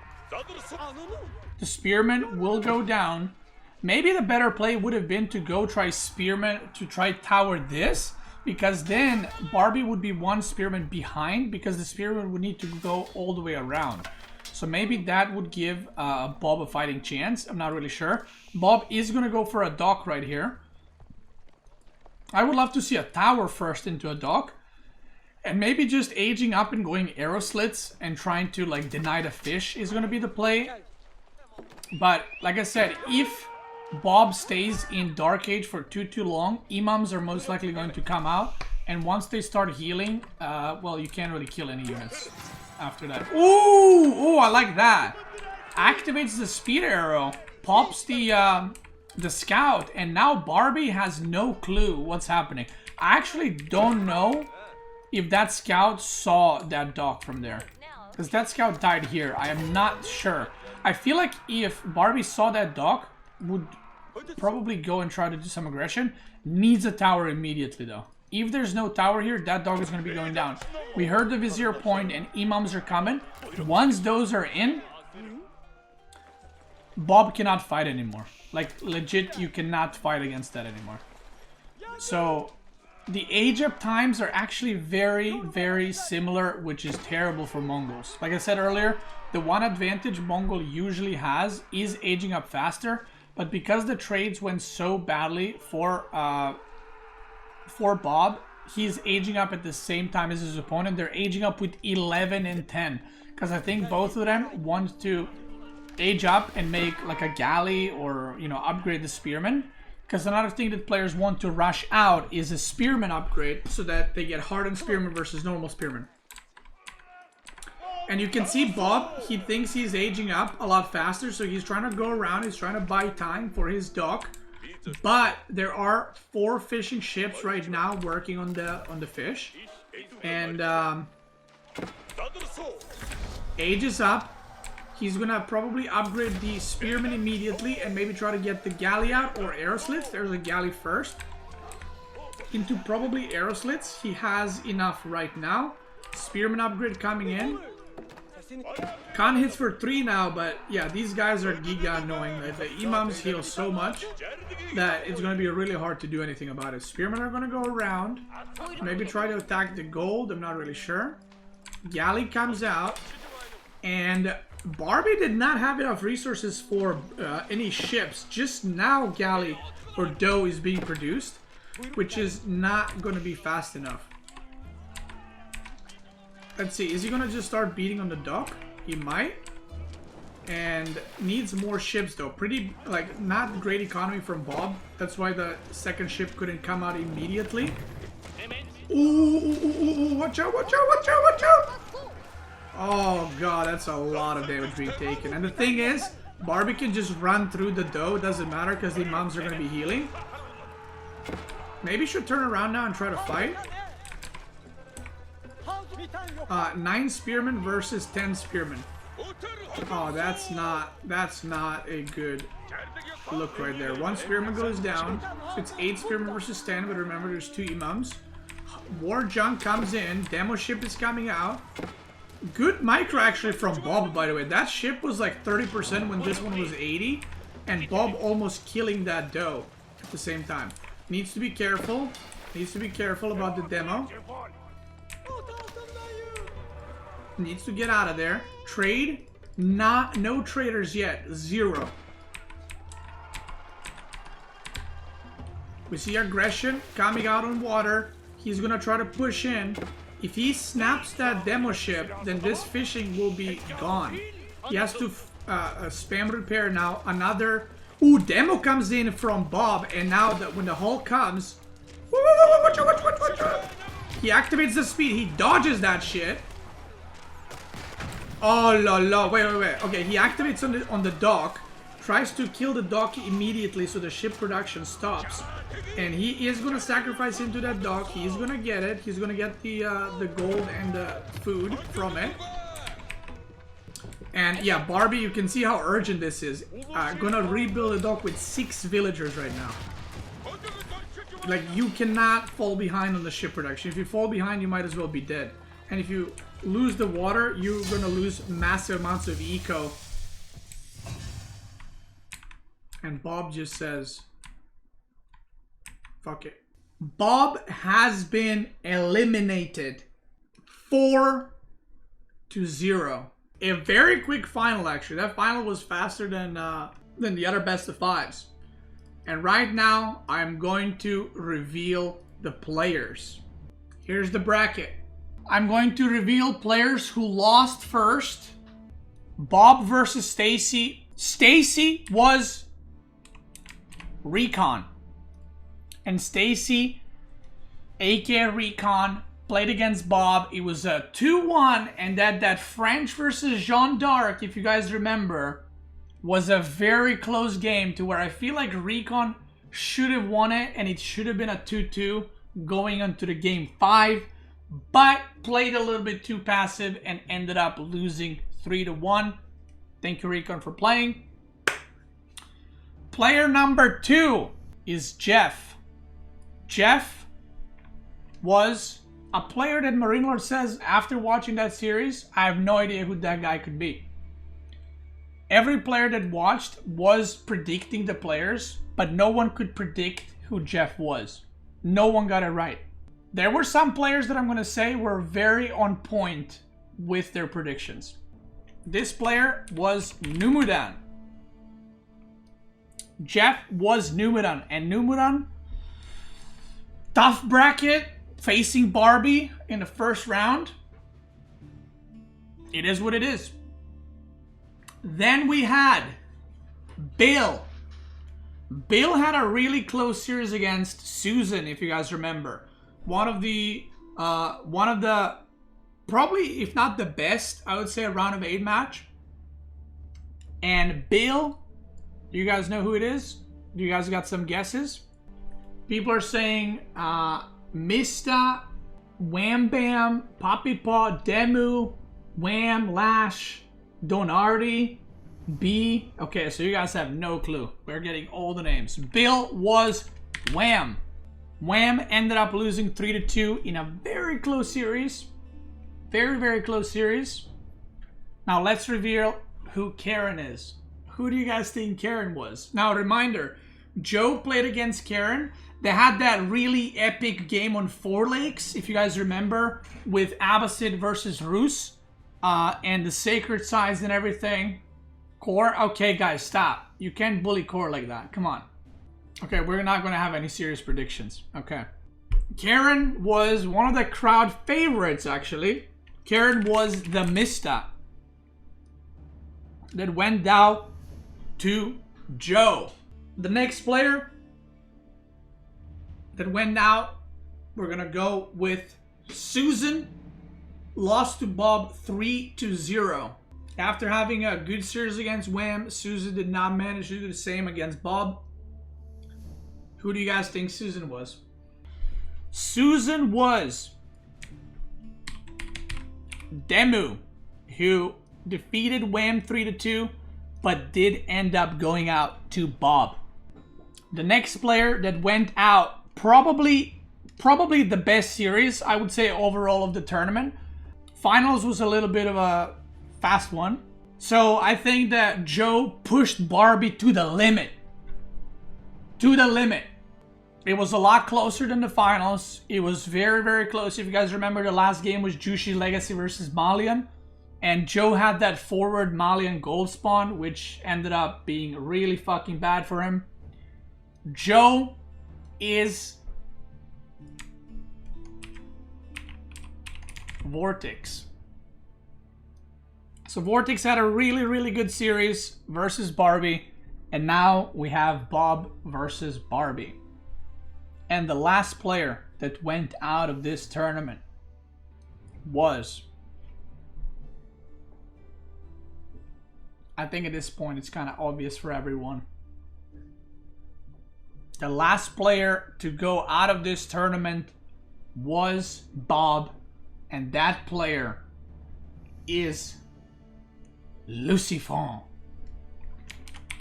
The spearmen will go down. Maybe the better play would have been to go try spearmen, to try tower this. Because then Barbie would be 1 spearman behind. Because the spearman would need to go all the way around. So maybe that would give Bob a fighting chance. I'm not really sure. Bob is going to go for a dock right here. I would love to see a tower first into a dock. And maybe just aging up and going arrow slits and trying to like deny the fish is going to be the play. But like I said, if Bob stays in Dark Age for too long, imams are most likely going to come out. And once they start healing, well, you can't really kill any units after that. Ooh, I like that. Activates the speed arrow, pops the scout, and now Barbie has no clue what's happening. I actually don't know if that scout saw that dock from there. Because that scout died here. I am not sure. I feel like if Barbie saw that dock, would probably go and try to do some aggression. Needs a tower immediately though. If there's no tower here, that dog is going to be going down. We heard the Vizier Point and imams are coming. Once those are in, Bob cannot fight anymore. Like legit, you cannot fight against that anymore. So the age up times are actually very similar, which is terrible for Mongols. Like I said earlier, the one advantage Mongol usually has is aging up faster, but because the trades went so badly for Bob, he's aging up at the same time as his opponent. They're aging up with 11 and 10, because I think both of them want to age up and make like a galley or, you know, upgrade the spearmen. Because another thing that players want to rush out is a spearman upgrade so that they get hardened spearman versus normal spearman. And you can see Bob, he thinks he's aging up a lot faster, so he's trying to go around, he's trying to buy time for his dock. But there are 4 fishing ships right now working on the fish. And age is up. He's gonna probably upgrade the spearman immediately and maybe try to get the galley out or arrow slits. There's a galley first. Into probably arrow slits. He has enough right now. Spearman upgrade coming in. Khan hits for 3 now, but yeah, these guys are giga annoying. The imams heal so much that it's going to be really hard to do anything about it. Spearmen are going to go around. Maybe try to attack the gold. I'm not really sure. Galley comes out. And Barbie did not have enough resources for any ships. Just now galley or dough is being produced, which is not going to be fast enough. Let's see, is he going to just start beating on the dock? He might. And needs more ships though. Pretty, like, not great economy from Bob. That's why the second ship couldn't come out immediately. Ooh, watch out, watch out, watch out, watch out! Oh god, that's a lot of damage being taken. And the thing is, Barbie can just run through the dough. It doesn't matter because the moms are going to be healing. Maybe should turn around now and try to fight. 9 spearmen versus 10 spearmen. Oh, that's not a good look right there. 1 spearman goes down. So it's 8 spearmen versus 10, but remember there's 2 imams. War junk comes in. Demo ship is coming out. Good micro actually from Bob, by the way. That ship was like 30% when this one was 80. And Bob almost killing that dough at the same time. Needs to be careful. Needs to be careful about the demo. Needs to get out of there. Trade. No traders yet. 0. We see aggression coming out on water. He's gonna try to push in. If he snaps that demo ship, then this fishing will be gone. He has to spam repair now. Another... Ooh, demo comes in from Bob, and now that when the hull comes... Watch out. He activates the speed. He dodges that shit. Oh, la la. Wait. Okay, he activates on the dock. Tries to kill the dock immediately so the ship production stops. And he is going to sacrifice into that dock. He's going to get it. He's going to get the gold and the food from it. And yeah, Barbie, you can see how urgent this is. Gonna rebuild the dock with 6 villagers right now. Like, you cannot fall behind on the ship production. If you fall behind, you might as well be dead. And if you lose the water, you're gonna lose massive amounts of eco. And Bob just says, fuck it. Bob has been eliminated. 4-0. A very quick final, actually. That final was faster than the other best of 5s. And right now, I'm going to reveal the players. Here's the bracket. I'm going to reveal players who lost first. Bob versus Stacy. Stacy was Recon. And Stacy, aka Recon, played against Bob. It was a 2-1, and that French versus Jeanne d'Arc, if you guys remember, was a very close game to where I feel like Recon should have won it, and it should have been a 2-2 going into the game 5, but played a little bit too passive and ended up losing 3-1. Thank you, Recon, for playing. Player number 2 is Jeff. Jeff was a player that Marine Lord says, after watching that series, I have no idea who that guy could be. Every player that watched was predicting the players, but no one could predict who Jeff was. No one got it right. There were some players that I'm going to say were very on point with their predictions. This player was Numudan. Jeff was Numudan, and Numudan, tough bracket, facing Barbie in the first round. It is what it is. Then we had Bill. Bill had a really close series against Susan, if you guys remember. One of the probably, if not the best, I would say, a round of 8 match. And Bill, do you guys know who it is? Do you guys got some guesses? People are saying Mista, Wham Bam, Poppy Paw, Demu, Wham, Lash, Donardi, B. Okay, so you guys have no clue. We're getting all the names. Bill was Wham. Wham ended up losing 3-2 in a very close series. Very, very close series. Now let's reveal who Karen is. Who do you guys think Karen was? Now, a reminder, Joe played against Karen. They had that really epic game on 4 Lakes, if you guys remember, with Abbasid versus Roos. And the sacred size and everything. Core? Okay, guys, stop. You can't bully Core like that. Come on. Okay, we're not going to have any serious predictions. Okay. Karen was one of the crowd favorites, actually. Karen was the Mista that went down to Joe. The next player that went out, we're going to go with Susan. Lost to Bob 3-0. After having a good series against Wham, Susan did not manage to do the same against Bob. Who do you guys think Susan was? Susan was Demu, who defeated Wham 3-2, but did end up going out to Bob. The next player that went out, probably the best series, I would say, overall of the tournament. Finals was a little bit of a fast one. So I think that Joe pushed Barbie to the limit. To the limit. It was a lot closer than the finals. It was very, very close. If you guys remember, the last game was Jushi Legacy versus Malian. And Joe had that forward Malian gold spawn, which ended up being really fucking bad for him. Joe is Vortex. So Vortex had a really, really good series versus Barbie. And now we have Bob versus Barbie. And the last player that went out of this tournament was... I think at this point it's kind of obvious for everyone. The last player to go out of this tournament was Bob. And that player is Lucifron.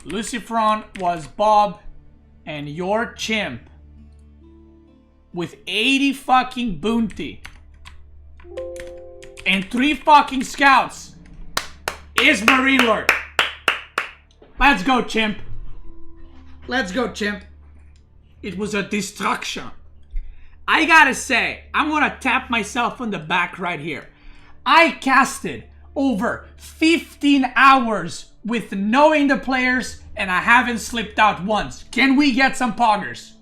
Lucifron was Bob, and your chimp with 80 fucking bunti and 3 fucking scouts is Marine Lord. Let's go, chimp. Let's go, chimp. It was a destruction. I gotta say, I'm gonna tap myself on the back right here. I casted over 15 hours with knowing the players, and I haven't slipped out once. Can we get some poggers?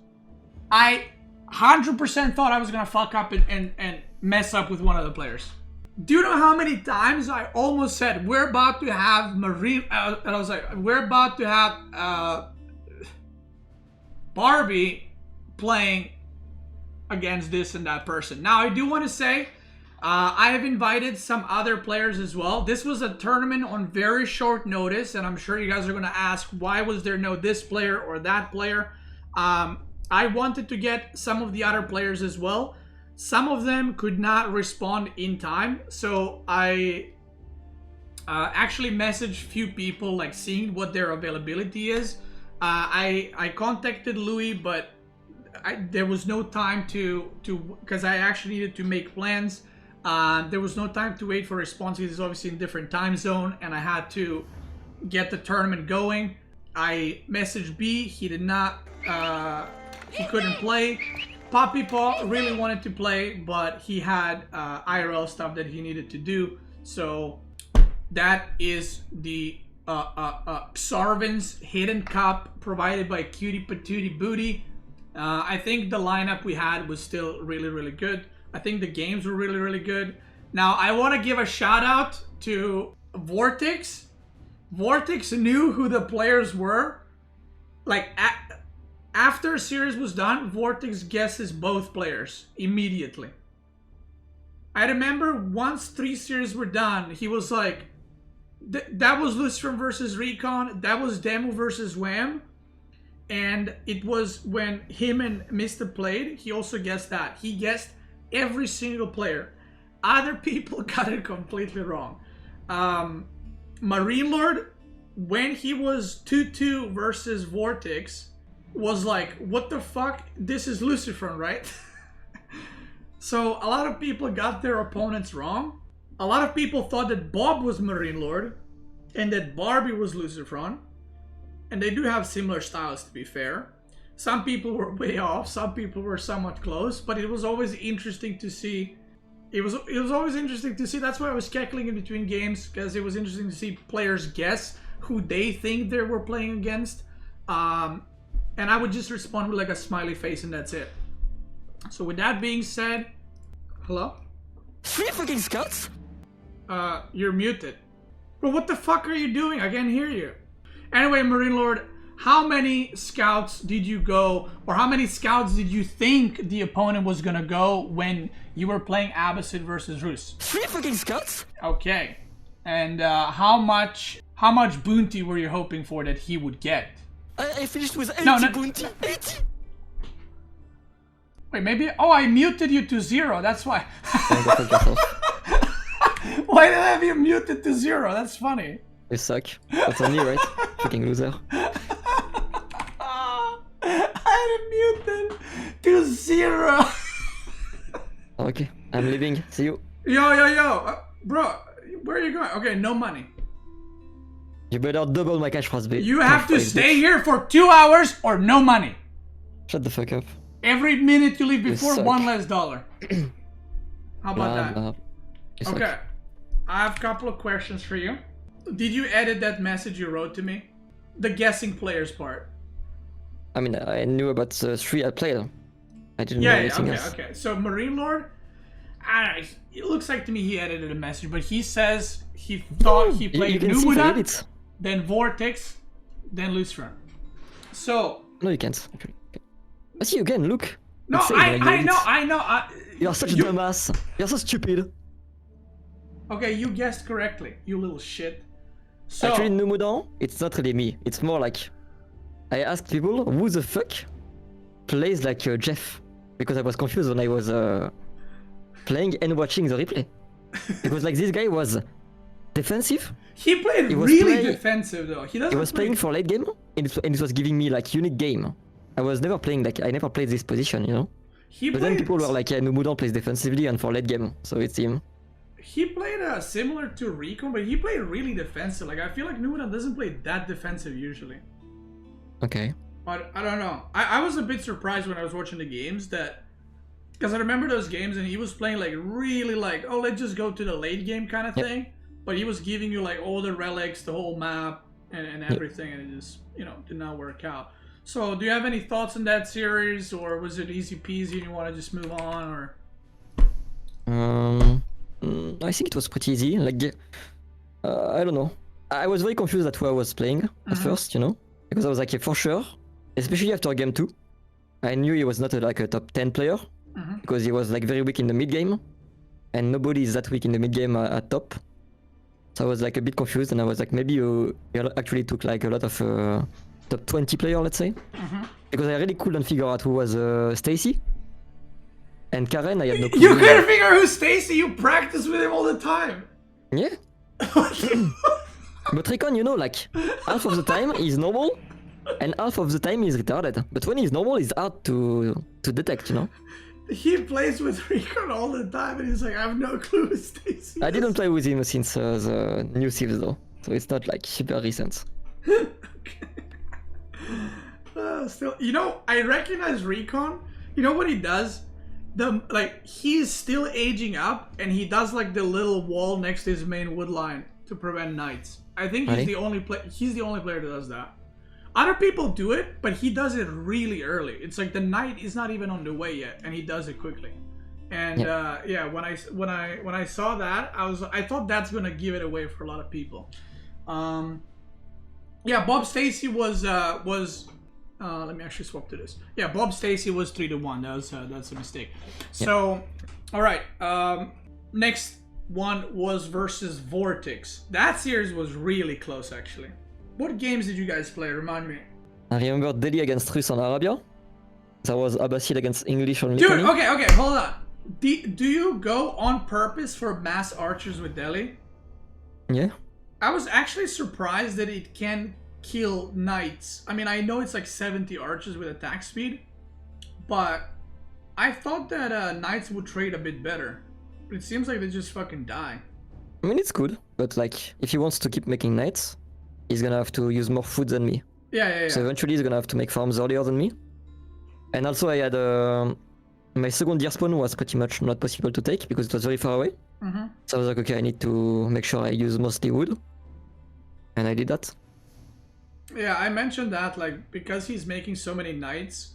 I 100% thought I was gonna fuck up and mess up with one of the players. Do you know how many times I almost said we're about to have Marie, and I was like, we're about to have Barbie playing against this and that person. Now I do want to say I have invited some other players as well. This was a tournament on very short notice, and I'm sure you guys are going to ask, why was there no this player or that player? I wanted to get some of the other players as well. Some of them could not respond in time, so I actually messaged few people, like seeing what their availability is. I contacted Louis, but there was no time to because I actually needed to make plans. There was no time to wait for responses. It's obviously in different time zone, and I had to get the tournament going. I messaged B. He did not. He couldn't play. Poppy Paw really wanted to play, but he had IRL stuff that he needed to do. So that is the Xarvin's Hidden Cup provided by Cutie Patootie Booty. I think the lineup we had was still really, really good. I think the games were really, really good. Now, I want to give a shout out to Vortex. Vortex knew who the players were. Like, after a series was done, Vortex guesses both players immediately. I remember once 3 series were done, he was like, that was Lucifron versus Recon, that was Demo versus Wham. And it was when him and Mr. played, he also guessed that. He guessed every single player. Other people got it completely wrong. Marine Lord, when he was 2-2 versus Vortex, was like, what the fuck? This is Lucifron, right? So a lot of people got their opponents wrong. A lot of people thought that Bob was Marine Lord and that Barbie was Lucifron. And they do have similar styles, to be fair. Some people were way off, some people were somewhat close, but it was always interesting to see. It was always interesting to see. That's why I was cackling in between games, because it was interesting to see players guess who they think they were playing against. And I would just respond with like a smiley face, and that's it. So with that being said, hello? 3 fucking scouts? You're muted. Bro, what the fuck are you doing? I can't hear you. Anyway, Marine Lord, how many scouts did you go, or how many scouts did you think the opponent was gonna go when you were playing Abbasid versus Roos? 3 fucking scouts? Okay. And how much bounty were you hoping for that he would get? I finished with 80 No. bunti. 80. Wait, maybe. Oh, I muted you to 0. That's why. Yeah, go fuck yourself. Why did I have you muted to 0? That's funny. You suck. That's on you, right? Fucking loser. I had it muted to 0. Okay, I'm leaving. See you. Yo. Bro, where are you going? Okay, no money. You better double my cash prize, babe. You have to stay here for 2 hours or no money. Shut the fuck up. Every minute you leave before, suck. $1 less. How about that? You suck. Okay. I have a couple of questions for you. Did you edit that message you wrote to me? The guessing players part. I mean, I knew about the 3 I played. I didn't know anything else. Okay. So Marine Lord, it looks like to me he edited a message, but he says he thought he played You can see if I Numuda, edit it. then Vortex, then Lucifer. So No, you can't. Okay. I see you again, look. no, It says when you edit. I know. You're such a dumbass. You're so stupid. Okay, you guessed correctly, you little shit. So Actually, Numudan, it's not really me. It's more like I asked people who the fuck plays like Jeff, because I was confused when I was playing and watching the replay. Because like this guy was defensive. he played he was really playing- defensive though. He doesn't. He was playing for late game, and it was giving me like unique game. I was never playing like I never played this position, you know. He But played. then people were like, yeah, Numudan plays defensively and for late game, so it's him. He played similar to Recon, but he played really defensive. Like I feel like Numuda doesn't play that defensive usually. Okay. But I don't know. I was a bit surprised when I was watching the games that, because I remember those games and he was playing like really like, oh, let's just go to the late game kind of thing. But he was giving you like all the relics, the whole map, and everything, and it just did not work out. So do you have any thoughts on that series, or was it easy peasy and you want to just move on, or? I think it was pretty easy. Like, I don't know. I was very confused at who I was playing at first, because I was like, yeah, for sure, especially after game 2, I knew he was not like a top 10 player, because he was like very weak in the mid game, and nobody is that weak in the mid game at top. So I was like a bit confused, and I was like, maybe you actually took like a lot of top 20 player, let's say, because I really couldn't figure out who was Stacy. And Karen, I had no clue. You couldn't figure out who's Stacy. You practice with him all the time. Yeah. But Recon, like half of the time he's normal, and half of the time he's retarded. But when he's normal, he's hard to detect, He plays with Recon all the time, and he's like, I have no clue who Stacy. I didn't play with him since the new Civs though, so it's not like super recent. Still, I recognize Recon. You know what he does? He's still aging up, and he does like the little wall next to his main wood line to prevent knights. I think he's the only player that does that. Other people do it, but he does it really early. It's like the knight is not even on the way yet, and he does it quickly. And when I saw that, I thought that's gonna give it away for a lot of people. Bob Stacy was let me actually swap to this. Yeah, Bob Stacy was 3-1. That's a mistake. So, all right. Next one was versus Vortex. That series was really close, actually. What games did you guys play? Remind me. I remember Delhi against Rus on Arabia. There was Abbasid against English on Dude, Lithuania. okay, hold on. Do you go on purpose for mass archers with Delhi? Yeah. I was actually surprised that it can kill knights. I mean, I know it's like 70 archers with attack speed, but I thought that knights would trade a bit better. But it seems like they just fucking die. I mean, it's good, but like, if he wants to keep making knights, he's gonna have to use more food than me. Yeah. So eventually he's gonna have to make farms earlier than me. And also I had my second year spawn was pretty much not possible to take because it was very far away. So I was like, okay, I need to make sure I use mostly wood. And I did that. Yeah, I mentioned that, like, because he's making so many knights,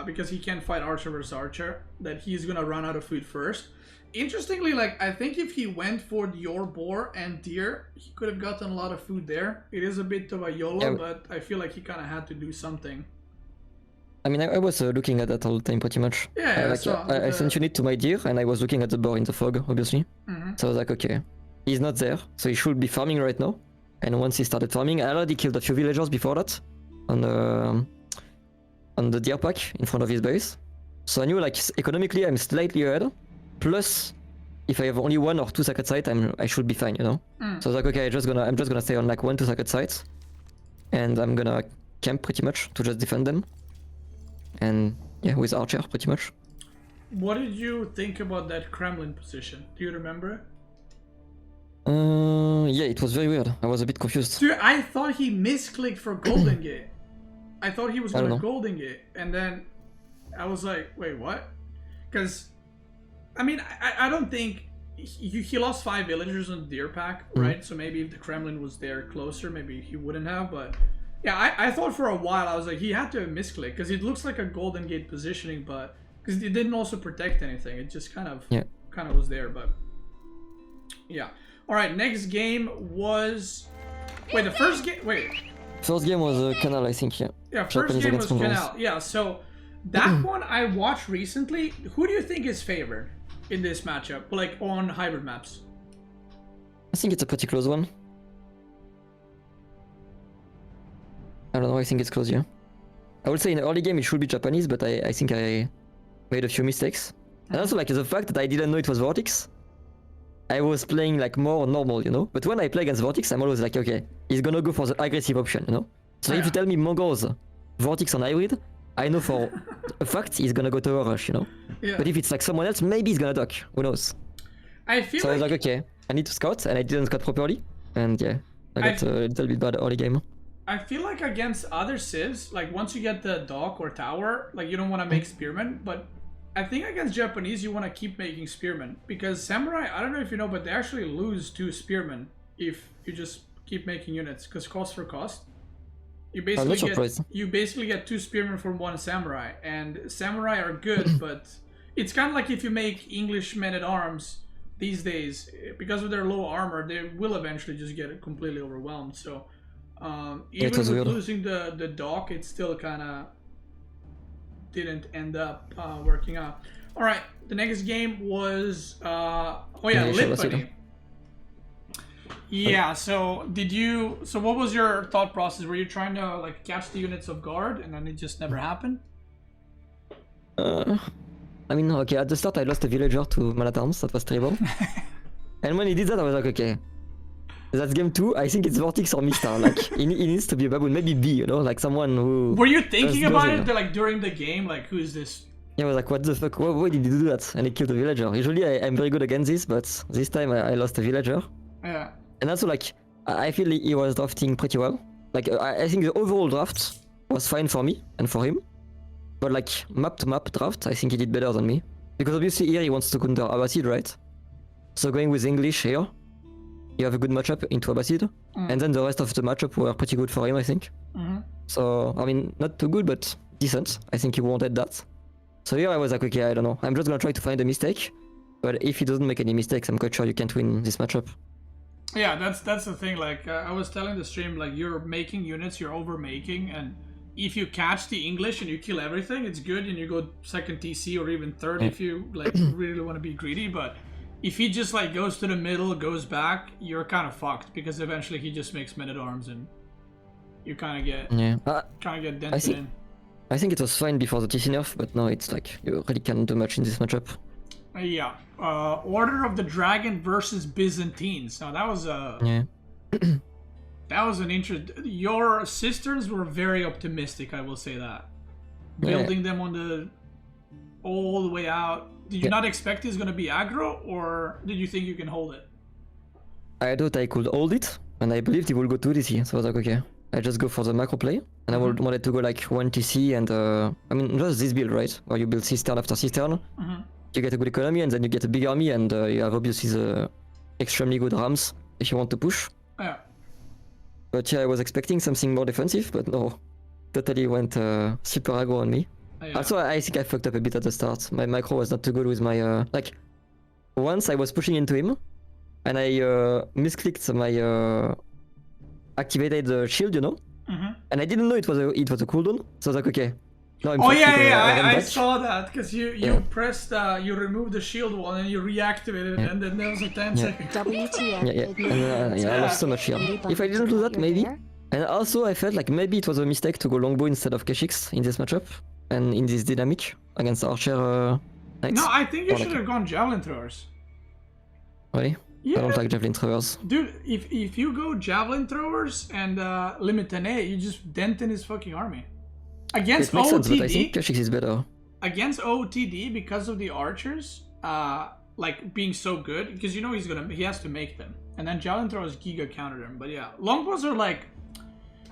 because he can't fight archer versus archer, that he's gonna run out of food first. Interestingly, like, I think if he went for your boar and deer, he could have gotten a lot of food there. It is a bit of a YOLO, but I feel like he kind of had to do something. I mean, I was looking at that all the time pretty much. Yeah, I sent unit to my deer and I was looking at the boar in the fog, obviously. So I was like, okay, he's not there, so he should be farming right now. And once he started farming, I already killed a few villagers before that on the deer pack in front of his base. So I knew like economically I'm slightly ahead. Plus, if I have only 1 or 2 sacred sites, I should be fine, you know. So I was like, okay, I'm just gonna stay on like 1-2 sacred sites, and I'm gonna camp pretty much to just defend them. And yeah, with archer pretty much. What did you think about that Kremlin position? Do you remember? Yeah, it was very weird. I was a bit confused. Dude, I thought he misclicked for Golden Gate. I thought he was I don't gonna know. Golden Gate, and then I was like, wait, what? Because, I mean, I don't think he lost 5 villagers on the deer pack, right? So maybe if the Kremlin was there closer, maybe he wouldn't have. But yeah, I thought for a while I was like, he had to have misclicked because it looks like a Golden Gate positioning, but because it didn't also protect anything, it just kind of was there. But yeah. All right, next game was the first game. First game was Canal, I think. Yeah. Yeah, first Japanese game was against Mongols. Canal. Yeah, so that one I watched recently. Who do you think is favored in this matchup, like on hybrid maps? I think it's a pretty close one. I don't know, I think it's close, yeah. I would say in the early game it should be Japanese, but I think I made a few mistakes. And also like the fact that I didn't know it was Vortex. I was playing like more normal, you know? But when I play against Vortex, I'm always like, okay, he's gonna go for the aggressive option, you know? So if you tell me Mongols, Vortex on hybrid, I know for a fact he's gonna go to a rush, you know? Yeah. But if it's like someone else, maybe he's gonna duck, who knows? I feel So I was like, okay, I need to scout, and I didn't scout properly. And yeah, I got a little bit bad early game. I feel like against other civs, like once you get the dock or tower, like you don't want to make spearmen, but I think against Japanese you want to keep making spearmen because samurai, I don't know if you know, but they actually lose 2 spearmen if you just keep making units because cost for cost. You basically get 2 spearmen from 1 samurai, and samurai are good, but it's kind of like if you make English men at arms these days, because of their low armor, they will eventually just get completely overwhelmed. So even with losing the dock, it still kind of didn't end up working out. All right, the next game was Litvany. Yeah. So what was your thought process? Were you trying to like catch the units off guard, and then it just never happened? I mean, okay, at the start I lost a villager to Malatarms, that was terrible. And when he did that, I was like, okay, that's game 2. I think it's Vortex or Mistar. Like, he needs to be a baboon, maybe B, you know, like someone who. Were you thinking about it like during the game, like who is this? Yeah, I was like, what the fuck? Why did he do that? And he killed a villager. Usually I'm very good against this, but this time I lost a villager. Yeah. And also like, I feel he was drafting pretty well. Like, I think the overall draft was fine for me and for him. But like, map to map draft, I think he did better than me. Because obviously here he wants to counter Abbasid, right? So going with English here, you have a good matchup into Abbasid. And then the rest of the matchup were pretty good for him, I think. So, I mean, not too good, but decent. I think he wanted that. So here I was like, okay, I don't know. I'm just gonna try to find a mistake. But if he doesn't make any mistakes, I'm quite sure you can't win this matchup. Yeah, that's the thing. Like, I was telling the stream, like, you're making units, you're over-making, and if you catch the English and you kill everything, it's good, and you go second TC or even third if you, like, really want to be greedy, but if he just, like, goes to the middle, goes back, you're kind of fucked, because eventually he just makes men-at-arms, and you kind of get dented in. I think it was fine before the TC nerf, but now it's like, you really can't do much in this matchup. Yeah. Order of the Dragon versus Byzantines. Now, that was a... That was an Your sisters were very optimistic, I will say that. Building them on the... all the way out. Did you not expect it's going to be aggro, or did you think you can hold it? I thought I could hold it, and I believed he would go 2 TC, so I was like, okay. I just go for the macro play, and I wanted to go like 1 TC, and I mean, just this build, right? Where you build cistern after cistern. You get a good economy, and then you get a big army, and you have obviously the extremely good rams if you want to push. Yeah. But yeah, I was expecting something more defensive, but no. Totally went super aggro on me. Yeah. Also, I think I fucked up a bit at the start. My macro was not too good with my... like, once I was pushing into him, and I misclicked my activated shield, you know? And I didn't know it was a cooldown, so I was like, okay. No, in Oh fact, yeah, because yeah, ran I back. saw that because you Yeah. pressed you removed the shield one and you reactivated it, and then there was a 10 Yeah. second. WTF. Yeah, and I lost so much shield. If I didn't do that, maybe. And also, I felt like maybe it was a mistake to go longbow instead of Keshix in this matchup and in this dynamic against Archer Knights. No, I think you Or should like- have gone javelin throwers. Really? Yeah, I don't like javelin throwers. dude. If you go javelin throwers and limit an A, you just dent in his fucking army. Against It makes sense, but I OTD, think Keshix is better. against OTD because of the archers, like being so good, because you know he has to make them, and then javelin throwers giga countered him. But yeah, longbows are like,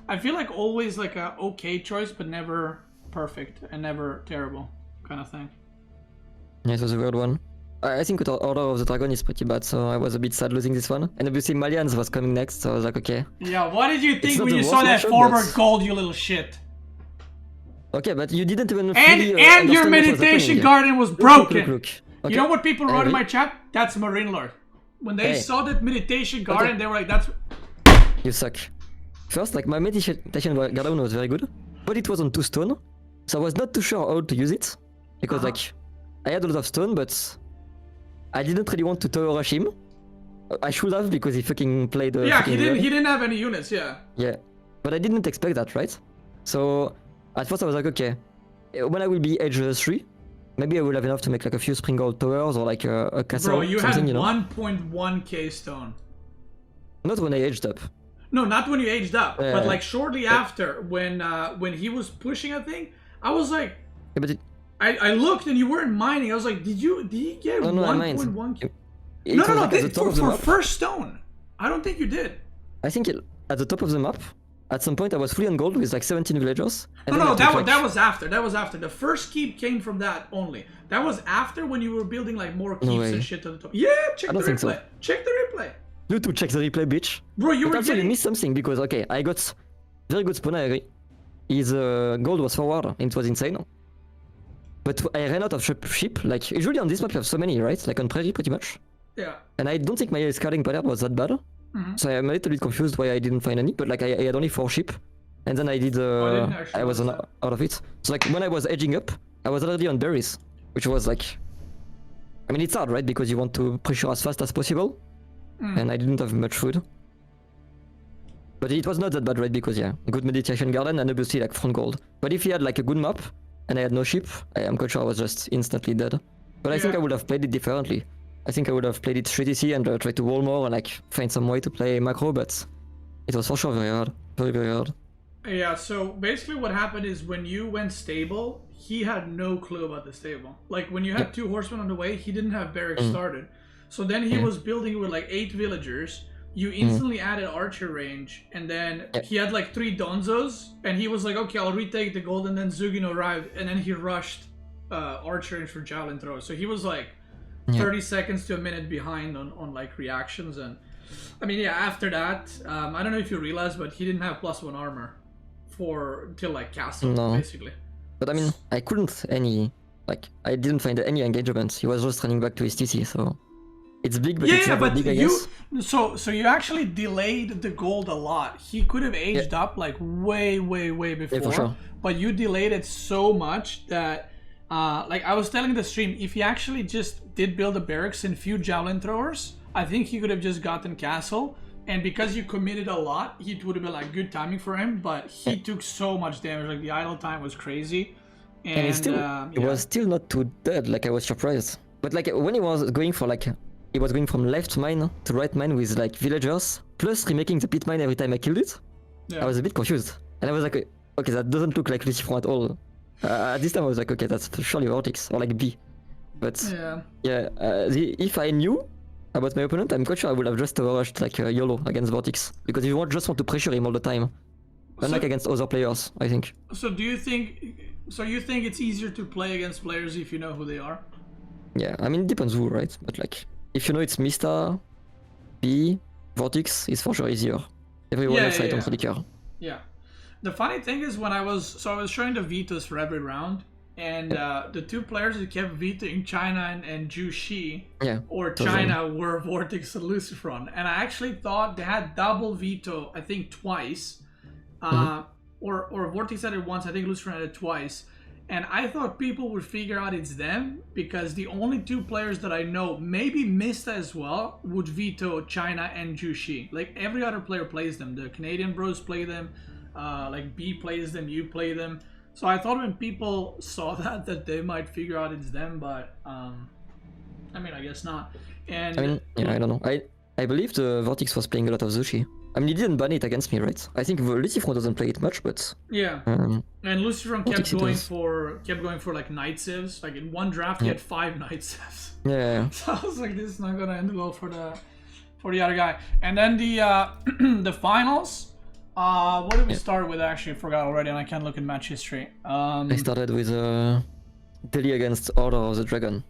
I feel like always like a okay choice, but never perfect and never terrible kind of thing. Yeah, it was a weird one. I think Order of the Dragon is pretty bad, so I was a bit sad losing this one. And obviously Malians was coming next, so I was like, okay. Yeah, what did you think not when the you worst saw that matchup, forward but- gold, you little shit? Okay, but you didn't even And fully, your understand what was meditation happening. garden was Look, broken. look. Okay. You know what people wrote in Hey. my chat? That's Marine Lord. When they Hey. saw that meditation garden, Okay. they were like, "That's." You suck. First, like, my meditation garden was very good, but it was on 2 stone, so I was not too sure how to use it, because, like, I had a lot of stone, but I didn't really want to tower rush him. I should have, because he fucking played Yeah, he fucking didn't. well. He didn't have any units. Yeah. Yeah, but I didn't expect that, right? So, at first I was like, okay, when I will be age 3, maybe I will have enough to make like a few Springald towers or like a castle, Bro, you something, had you know? 1.1k stone. Not when I aged up. No, not when you aged up, but Yeah. like shortly after, when he was pushing a thing, I was like, Yeah, but I looked and you weren't mining. I was like, did he get no, I mined. 1.1k? It No, was no, no. like at the top of the For map. first stone, I don't think you did. I think at the top of the map, at some point I was fully on gold with like 17 villagers. And then I No, took, like- that was after. That was after. The first keep came from that only. That was after when you were building like more keeps way. and shit to the top. Yeah, check I the don't think replay. so. Check the replay. You to check the replay, bitch. Bro, you But were also you getting... missed something because, okay, I got very good spawn, I agree. His gold was forward and it was insane. But I ran out of ship, like usually on this map you have so many, right? Like on Prairie pretty much. Yeah. And I don't think my scouting pattern was that bad. So I'm a little bit confused why I didn't find any, but like I had only 4 ship. And then I did, didn't actually I was notice out of it. So like when I was edging up, I was already on berries, which was like, I mean it's hard, right? Because you want to pressure as fast as possible. And I didn't have much food. But it was not that bad, right? Because yeah, good meditation garden and obviously like front gold. But if he had like a good map and I had no ship, I am quite sure I was just instantly dead. But I think I Yeah. would have played it differently. I think I would have played it 3TC and try to wall more and like find some way to play macro, but it was for sure very hard. Very, very hard. Yeah, so basically what happened is when you went stable, he had no clue about the stable. Like when you had 2 horsemen on the way, he didn't have barracks started. So then he was building with like 8 villagers. You instantly added archer range, and then he had like 3 donzos, and he was like, okay, I'll retake the gold, and then Zugin arrived, and then he rushed archer range for javelin throw. So he was like 30 seconds to a minute behind on like reactions, and I mean, yeah, after that, I don't know if you realized, but he didn't have +1 armor till like castle, No. basically. But I mean, I couldn't I didn't find any engagements. He was just running back to his TC, so it's big, but it's Yeah, not that but big, I guess. so you actually delayed the gold a lot. He could have aged up like way before, for sure. but you delayed it so much that, like I was telling the stream, if he actually just did build a barracks and few javelin throwers, I think he could have just gotten castle. And because you committed a lot, it would have been like good timing for him. But he took so much damage. Like the idle time was crazy. And it was still not too dead, like I was surprised. But like when he was going for like, he was going from left mine to right mine with like villagers, plus remaking the pit mine every time I killed it, I was a bit confused. And I was like, okay, that doesn't look like Lucifer at all. At this time I was like, okay, that's surely Vortex, or like B. But yeah, if I knew about my opponent, I'm quite sure I would have just rushed like YOLO against Vortex. Because you just want to pressure him all the time. Unlike against other players, I think. So do you think... So you think it's easier to play against players if you know who they are? Yeah, I mean, it depends who, right? But like, if you know it's Mista, B, Vortex, is for sure easier. Everyone else, I don't really care. Yeah. The funny thing is when I was showing the vetoes for every round, and the 2 players who kept vetoing China and Zhu Shi, or China, were Vortex and Lucifron. And I actually thought they had double veto, I think twice. Or Vortex had it once, I think Lucifron had it twice. and I thought people would figure out it's them because the only two players that I know, maybe Mista as well, would veto China and Jushi. Like every other player plays them. The Canadian bros play them, like B plays them, you play them. So I thought when people saw that they might figure out it's them, but I mean, I guess not. And I mean, yeah, I don't know. I believe the Vortex was playing a lot of Zushi. I mean, he didn't ban it against me, right? I think Lucifron doesn't play it much, but yeah. And Lucifron kept going for like night civs. Like in one draft, he had 5 night civs. Yeah. So I was like, this is not gonna end well for the other guy. And then the the finals. What did we start with? Actually, I forgot already, and I can't look at match history. I started with Delhi against Order of the Dragon.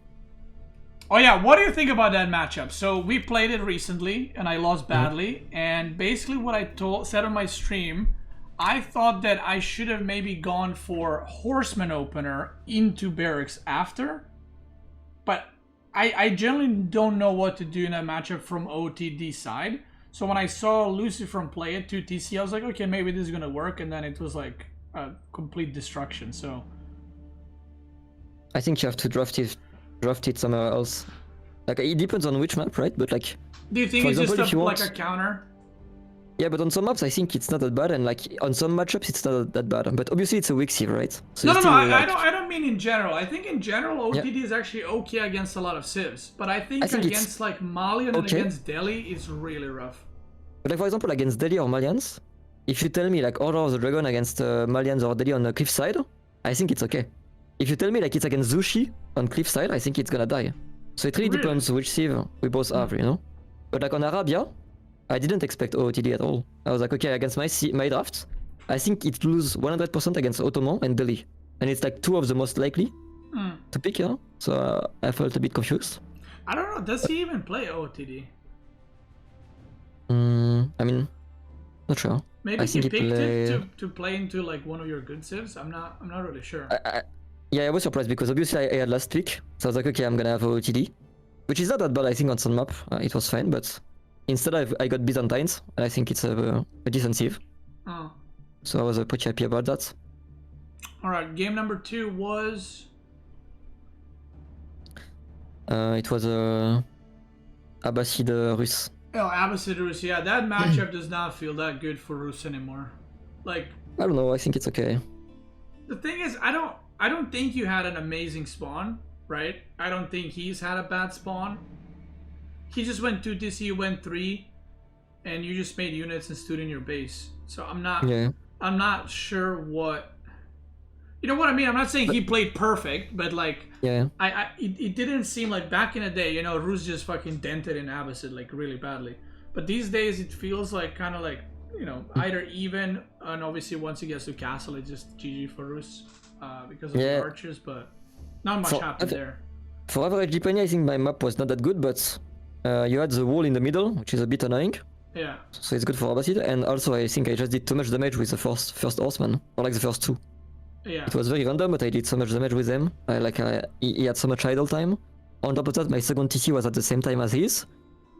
Oh yeah, what do you think about that matchup? So we played it recently, and I lost badly. And basically, what I said on my stream, I thought that I should have maybe gone for Horseman opener into Barracks after. But I generally don't know what to do in that matchup from OTD side. So when I saw Lucifron play it 2TC, I was like, okay, maybe this is gonna work. And then it was like a complete destruction. So I think you have to draft it somewhere else. Like it depends on which map, right? But like, do you think for it's example, just if like a counter? Yeah, but on some maps I think it's not that bad, and like on some matchups it's not that bad. But obviously it's a weak civ, right? So No, like... I don't mean in general. I think in general OTD is actually okay against a lot of civs, but I think against like Malian and against Delhi it's really rough. But like for example against Delhi or Malians, if you tell me like Order of the Dragon against Malians or Delhi on the cliffside, I think it's okay. If you tell me like it's against Zushi on cliffside, I think it's gonna die. So it really depends which civ we both have, you know? But like on Arabia, I didn't expect OOTD at all. I was like, okay, against my draft, I think it lose 100% against Ottoman and Delhi. And it's like 2 of the most likely to pick, you know? So I felt a bit confused. I don't know, does he even play OOTD? I mean, not sure. Maybe he picked it to play into like one of your good civs? I'm not really sure. Yeah, I was surprised because obviously I had last pick, so I was like, okay, I'm gonna have OOTD, which is not that bad. I think on some map it was fine, but instead I got Byzantines, and I think it's a decent civ. Oh. So I was pretty happy about that. All right, game number 2 was. It was Abbasid Rus. Oh, Abbasid Rus. Yeah, that matchup does not feel that good for Rus anymore. Like. I don't know. I think it's okay. The thing is, I don't think you had an amazing spawn, right? I don't think he's had a bad spawn. He just went 2TC, you went 3, and you just made units and stood in your base. So I'm not sure what. You know what I mean? I'm not saying he played perfect, but like, it didn't seem like back in the day, you know, Rus just fucking dented in Abbasid like really badly. But these days it feels like kind of like, you know, either even, and obviously once he gets to castle, it's just GG for Rus. Because of the archers, but not much happened there. For average Deepany, I think my map was not that good, but you had the wall in the middle, which is a bit annoying. Yeah. So it's good for Abbasid, and also I think I just did too much damage with the first horseman, or like the first 2. Yeah. It was very random, but I did so much damage with them. He had so much idle time. On top of that, my second TC was at the same time as his,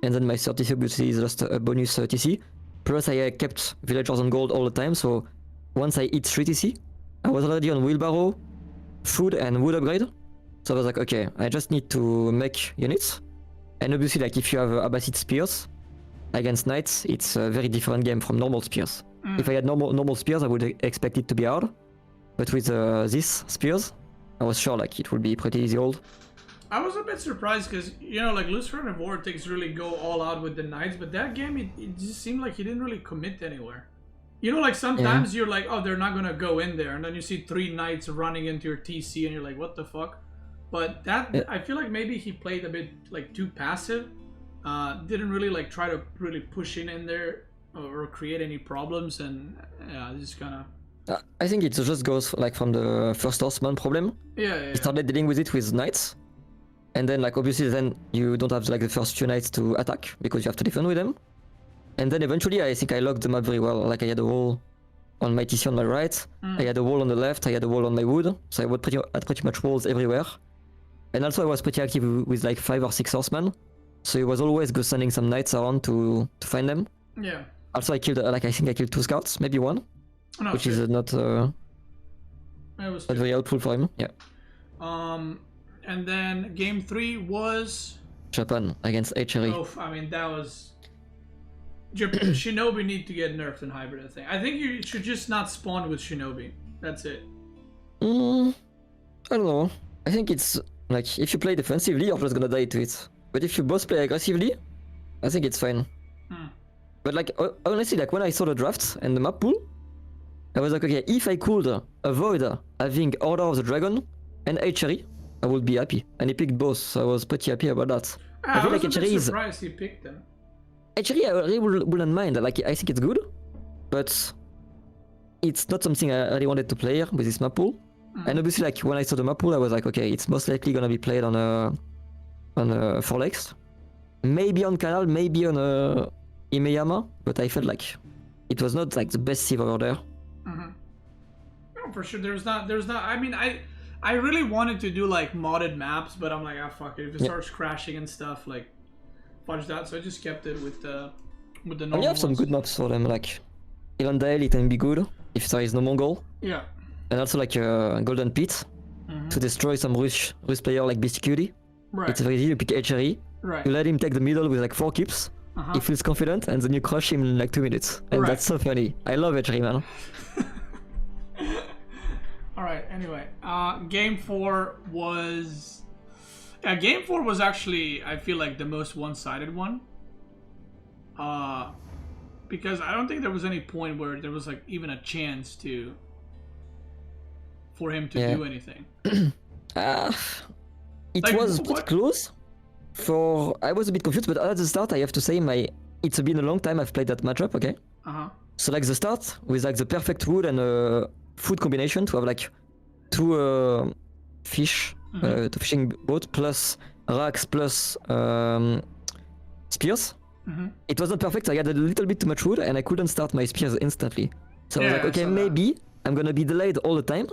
and then my third TC obviously is just a bonus TC. Plus I kept villagers on gold all the time, so once I hit 3 TC, I was already on wheelbarrow, food, and wood upgrade. So I was like, okay, I just need to make units. And obviously, like if you have Abbasid spears against knights, it's a very different game from normal spears. If I had normal spears, I would expect it to be hard. But with these spears, I was sure like it would be pretty easy hold. I was a bit surprised because, you know, like Lucifron and Vortex really go all out with the knights, but that game, it just seemed like he didn't really commit anywhere. You know, like sometimes you're like, oh, they're not gonna go in there, and then you see 3 knights running into your TC, and you're like, what the fuck? But that, I feel like maybe he played a bit like too passive. Didn't really like try to really push in there or create any problems, and yeah, just kind of. I think it just goes like from the first horseman problem. Yeah. He started dealing with it with knights, and then like obviously then you don't have like the first few knights to attack because you have to defend with them. And then eventually I think I locked the map very well. Like I had a wall on my TC on my right, I had a wall on the left, I had a wall on my wood, so I had pretty much walls everywhere. And also I was pretty active with like 5 or 6 horsemen, so it was always go sending some knights around to find them. Yeah. Also I killed like I think I killed 2 scouts, maybe 1. No, which is not. It was Not very helpful for him. Yeah. And then game 3 was. Japan against HRE. Oh, I mean that was. Shinobi need to get nerfed in hybrid. I think you should just not spawn with Shinobi. That's it. I don't know. I think it's like if you play defensively, you're just gonna die to it. But if you both play aggressively, I think it's fine. But like honestly, like when I saw the drafts and the map pool, I was like, okay, if I could avoid having Order of the Dragon and HRE, I would be happy. And he picked both, so I was pretty happy about that. I feel was like a bit HRE is. surprised he picked them. HRE, I really wouldn't mind. Like I think it's good, but it's not something I really wanted to play with this map pool. And obviously, like when I saw the map pool, I was like, okay, it's most likely gonna be played on a 4 legs, maybe on Canal, maybe on Imeyama. But I felt like it was not like the best sieve over there. No, for sure. There's not. I mean, I really wanted to do like modded maps, but I'm like, ah, fuck it. If it starts crashing and stuff, like, fudge that. So I just kept it with the normal. And you have some good maps for them, like Elandale. It can be good if there is no Mongol. Yeah. And also like Golden Pit to destroy some Rush player like Beastyqt. Right. It's very easy. You pick HRE. Right. You let him take the middle with like 4 keeps. He feels confident, and then you crush him in like 2 minutes. And that's so funny. I love HRE, man. Alright, anyway. Game 4 was... Yeah, game 4 was actually, I feel like, the most one-sided one. Because I don't think there was any point where there was like even a chance for him to do anything. It Like, was pretty close. I was a bit confused, but at the start I have to say it's been a long time I've played that matchup, okay? So like the start with like the perfect wood and food combination to have like 2 fish, to fishing boat plus racks plus spears. It wasn't perfect, I had a little bit too much wood and I couldn't start my spears instantly. So I was like, okay, maybe I'm gonna be delayed all the time,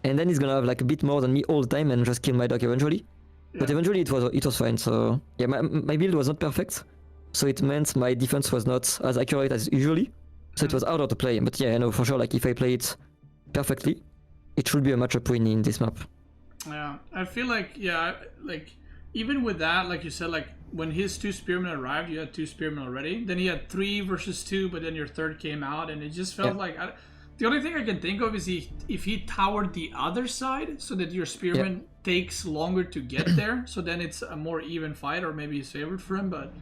and then he's gonna have like a bit more than me all the time and just kill my dog eventually. But eventually it was fine. So yeah, my build was not perfect, so it meant my defense was not as accurate as usually. So it was harder to play. But yeah, I know for sure. Like if I play it perfectly, it should be a matchup win in this map. Yeah, I feel like like even with that, like you said, like when his 2 spearmen arrived, you had 2 spearmen already. Then he had 3 versus 2, but then your 3rd came out, and it just felt like the only thing I can think of is if he towered the other side so that your spearman takes longer to get there, so then it's a more even fight, or maybe it's favored for him. But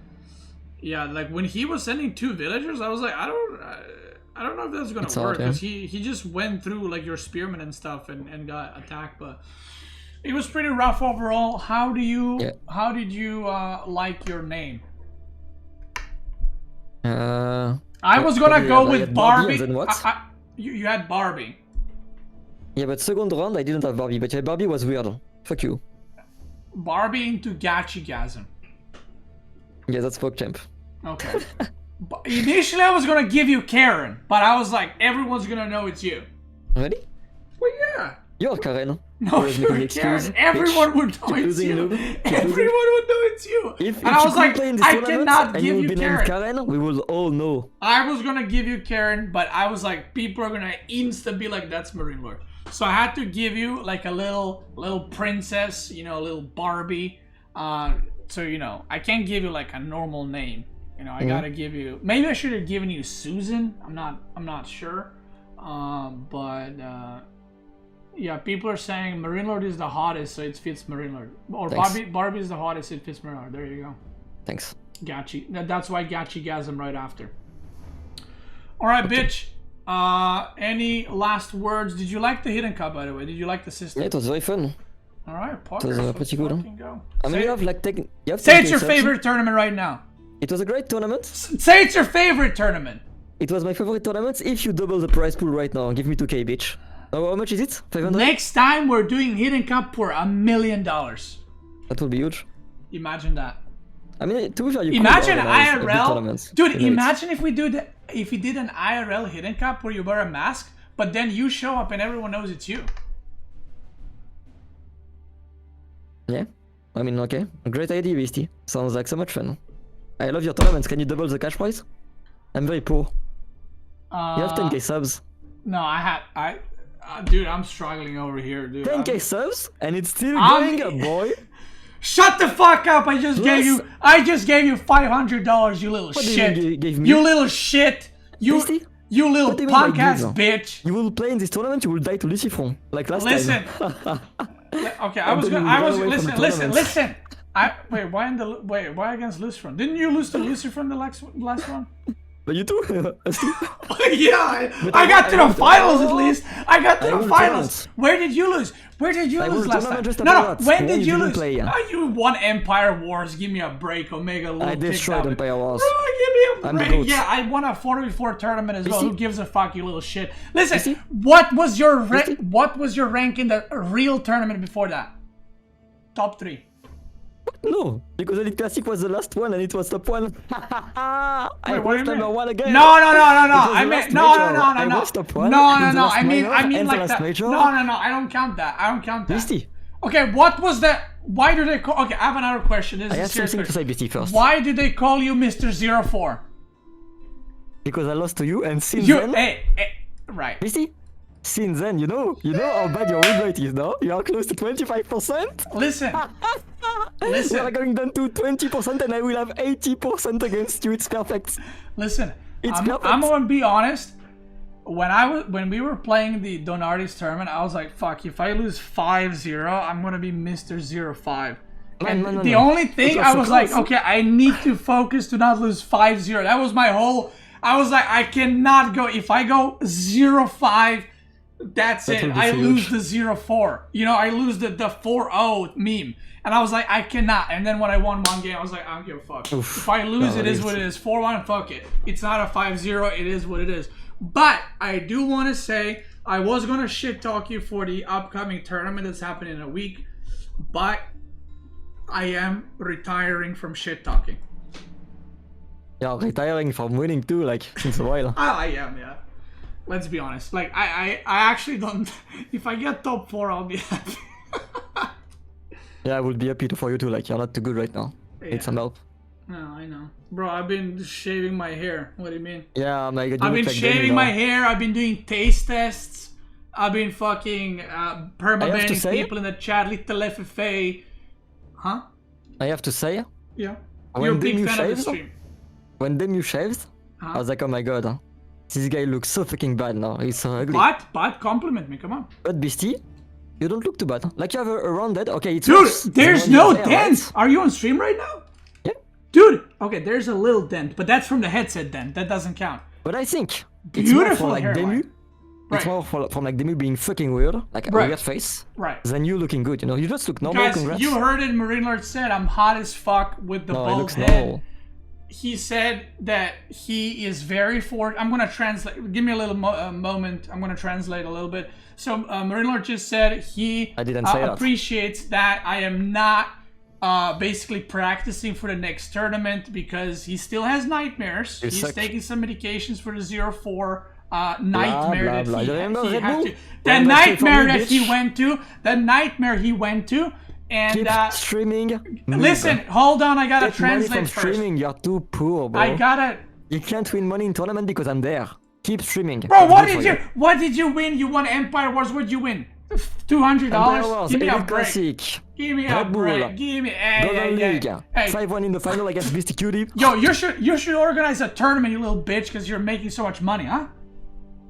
yeah, like when he was sending 2 villagers, I was like, I don't know if that's gonna work, because he just went through like your spearmen and stuff and got attacked. But it was pretty rough overall. How did you like your name? I was gonna go with Barbie. You had Barbie. Yeah, but second round I didn't have Barbie, but yeah, Barbie was weird. Fuck you. Barbie into Gachigasm. Yeah, that's PogChamp. Okay. Initially I was gonna give you Karen, but I was like, everyone's gonna know it's you. Really? Well, yeah. You're Karen. No, you're Karen. Everyone would know it's you. Everyone would know it's you. If I was like, I cannot and give you Karen, we will all know. I was gonna give you Karen, but I was like, people are gonna insta be like, that's Marine Lord. So I had to give you like a little princess, you know, a little Barbie. So you know, I can't give you like a normal name. You know, I gotta give you. Maybe I should have given you Susan. I'm not sure. Yeah, people are saying Marine Lord is the hottest, so it fits Marine Lord. Or Barbie is the hottest, it fits Marine Lord. There you go. Thanks. Gachi. That's why Gachigasm right after. All right, bitch. Any last words? Did you like the Hidden Cup, by the way? Did you like the system? Yeah, it was very fun. All right, It was pretty good. Go. I mean, you have like say it's your favorite tournament right now. It was a great tournament. Say it's your favorite tournament. It was my favorite tournament. If you double the prize pool right now, give me 2k, bitch. How much is it? 500? Next time we're doing Hidden Cup for $1 million. That will be huge. Imagine that. I mean, to be fair, you imagine IRL, dude. You imagine if we did an IRL Hidden Cup where you wear a mask, but then you show up and everyone knows it's you. Yeah, I mean, okay, great idea, Beasty. Sounds like so much fun. I love your tournaments. Can you double the cash prize? I'm very poor. You have 10k subs. No, I Dude, I'm struggling over here, dude. 10k subs, and it's still I'm- going up, boy. Shut the fuck up! I just gave you $500, you little What do you shit. mean you gave me? You little shit. Beasty? You little What do you mean by punk ass give? bitch. You will play in this tournament, you will die to Lucifron, like last Listen. time. Okay, And then you run away from the tournament. listen. Why against Lucifer? Didn't you lose to Lucifer in the last one? But you too. Yeah, But I got to I the won finals the- at least. I got to I the won finals. tournaments. Where did you lose? Where did you I lose won last tournament time? just No, after no. that. When When did you you didn't lose? play, yeah. Oh, you won Empire Wars. Give me a break, Omega. Little I destroyed dick Empire Wars. Bro, give me a I'm the break. GOAT. Yeah, I won a 4v4 tournament as well. see? Who gives a fuck, you little shit? Listen, see? what was your see? what was your rank in the real tournament before that? Top 3. No, because Elite Classic was the last one and it was top 1. I Wait, what do you was mean? number 1 again. No. It was I the meant last no. major. I was top one No. in the last I mean minor like and the last that. major. No. I don't count that. Beasty, Okay, what was the? Why do they call? Okay, I have another question. This I is a have serious something to question. say, Beasty, first. Why do they call you Mr. 04? Because I lost to you and since You then... right. Beasty, since then, you know how bad your win rate is now? You are close to 25%? Listen. We Listen. are going down to 20% and I will have 80% against you. It's perfect. Listen. It's I'm perfect. gonna be honest. When we were playing the Donardi's tournament, I was like, fuck, if I lose 5-0, I'm gonna be Mr. 05. And No. the only thing It was I so was like, close. okay, I need to focus to not lose 5-0. That was my whole. I was like, I cannot go. If I go 0-5, that's That it. will be I so lose huge. the 0-4. You know, I lose the 4-0 meme. And I was like, I cannot. And then when I won one game, I was like, I don't give a fuck. Oof. If I lose, No, it is it's- what it is. 4-1, fuck it. It's not a 5-0. It is what it is. But I do want to say, I was going to shit talk you for the upcoming tournament that's happening in a week. But I am retiring from shit talking. You're retiring from winning too, like, since a while. I am, yeah. Let's be honest. Like, I actually don't. If I get top 4, I'll be happy. Yeah, I would be happy for you too, like, you're not too good right now. Need some help. No, I know. Bro, I've been shaving my hair. What do you mean? Yeah, my god, I've been shaving my hair. I've been doing taste tests. I've been fucking permabanning say- people in the chat. Little FFA. Huh? I have to say, Yeah. When You're a big Demu fan of the shaves? stream. when Demu shaved, I was like, oh my god, this guy looks so fucking bad now. He's so ugly. But compliment me. Come on. But Beasty, you don't look too bad. Like you have a rounded. Okay, it's Dude, worse than there's when no you're there, dent. right? Are you on stream right now? Yeah. Dude, okay, there's a little dent, but that's from the headset dent. That doesn't count. But I think it's more Beautiful for like hairline. Demu. Right. It's more from like Demu being fucking weird, like a Right. weird face, Right. than you looking good. You know, you just look normal. Guys, Congrats. you heard it. Marine Lord said I'm hot as fuck with the No, it bald looks head. normal. He said that he is very I'm gonna translate. Give me a little moment. I'm gonna translate a little bit. So Marine Lord just said he I didn't say that. appreciates that I am not basically practicing for the next tournament because he still has nightmares. You He's suck. taking some medications for the 04 nightmare blah, that blah. he, You remember he Red had Bull? to. The Remember that shit from nightmare you, that he bitch? went to. The nightmare he went to. And Keep streaming. noob. listen, hold on, I gotta Get money from translate first. streaming. You're too poor, bro. I gotta. You can't win money in tournament because I'm there. Keep streaming. Bro, It's what good did for you? What did you win? You won Empire Wars. What'd you win? $200. Empire Wars, Give me a Elite break. Classic, Give me a Red Bull, break. Give me. Golden Hey, League, hey. 5-1 in the final against Beastyqt. Yo, you should organize a tournament, you little bitch, because you're making so much money, huh?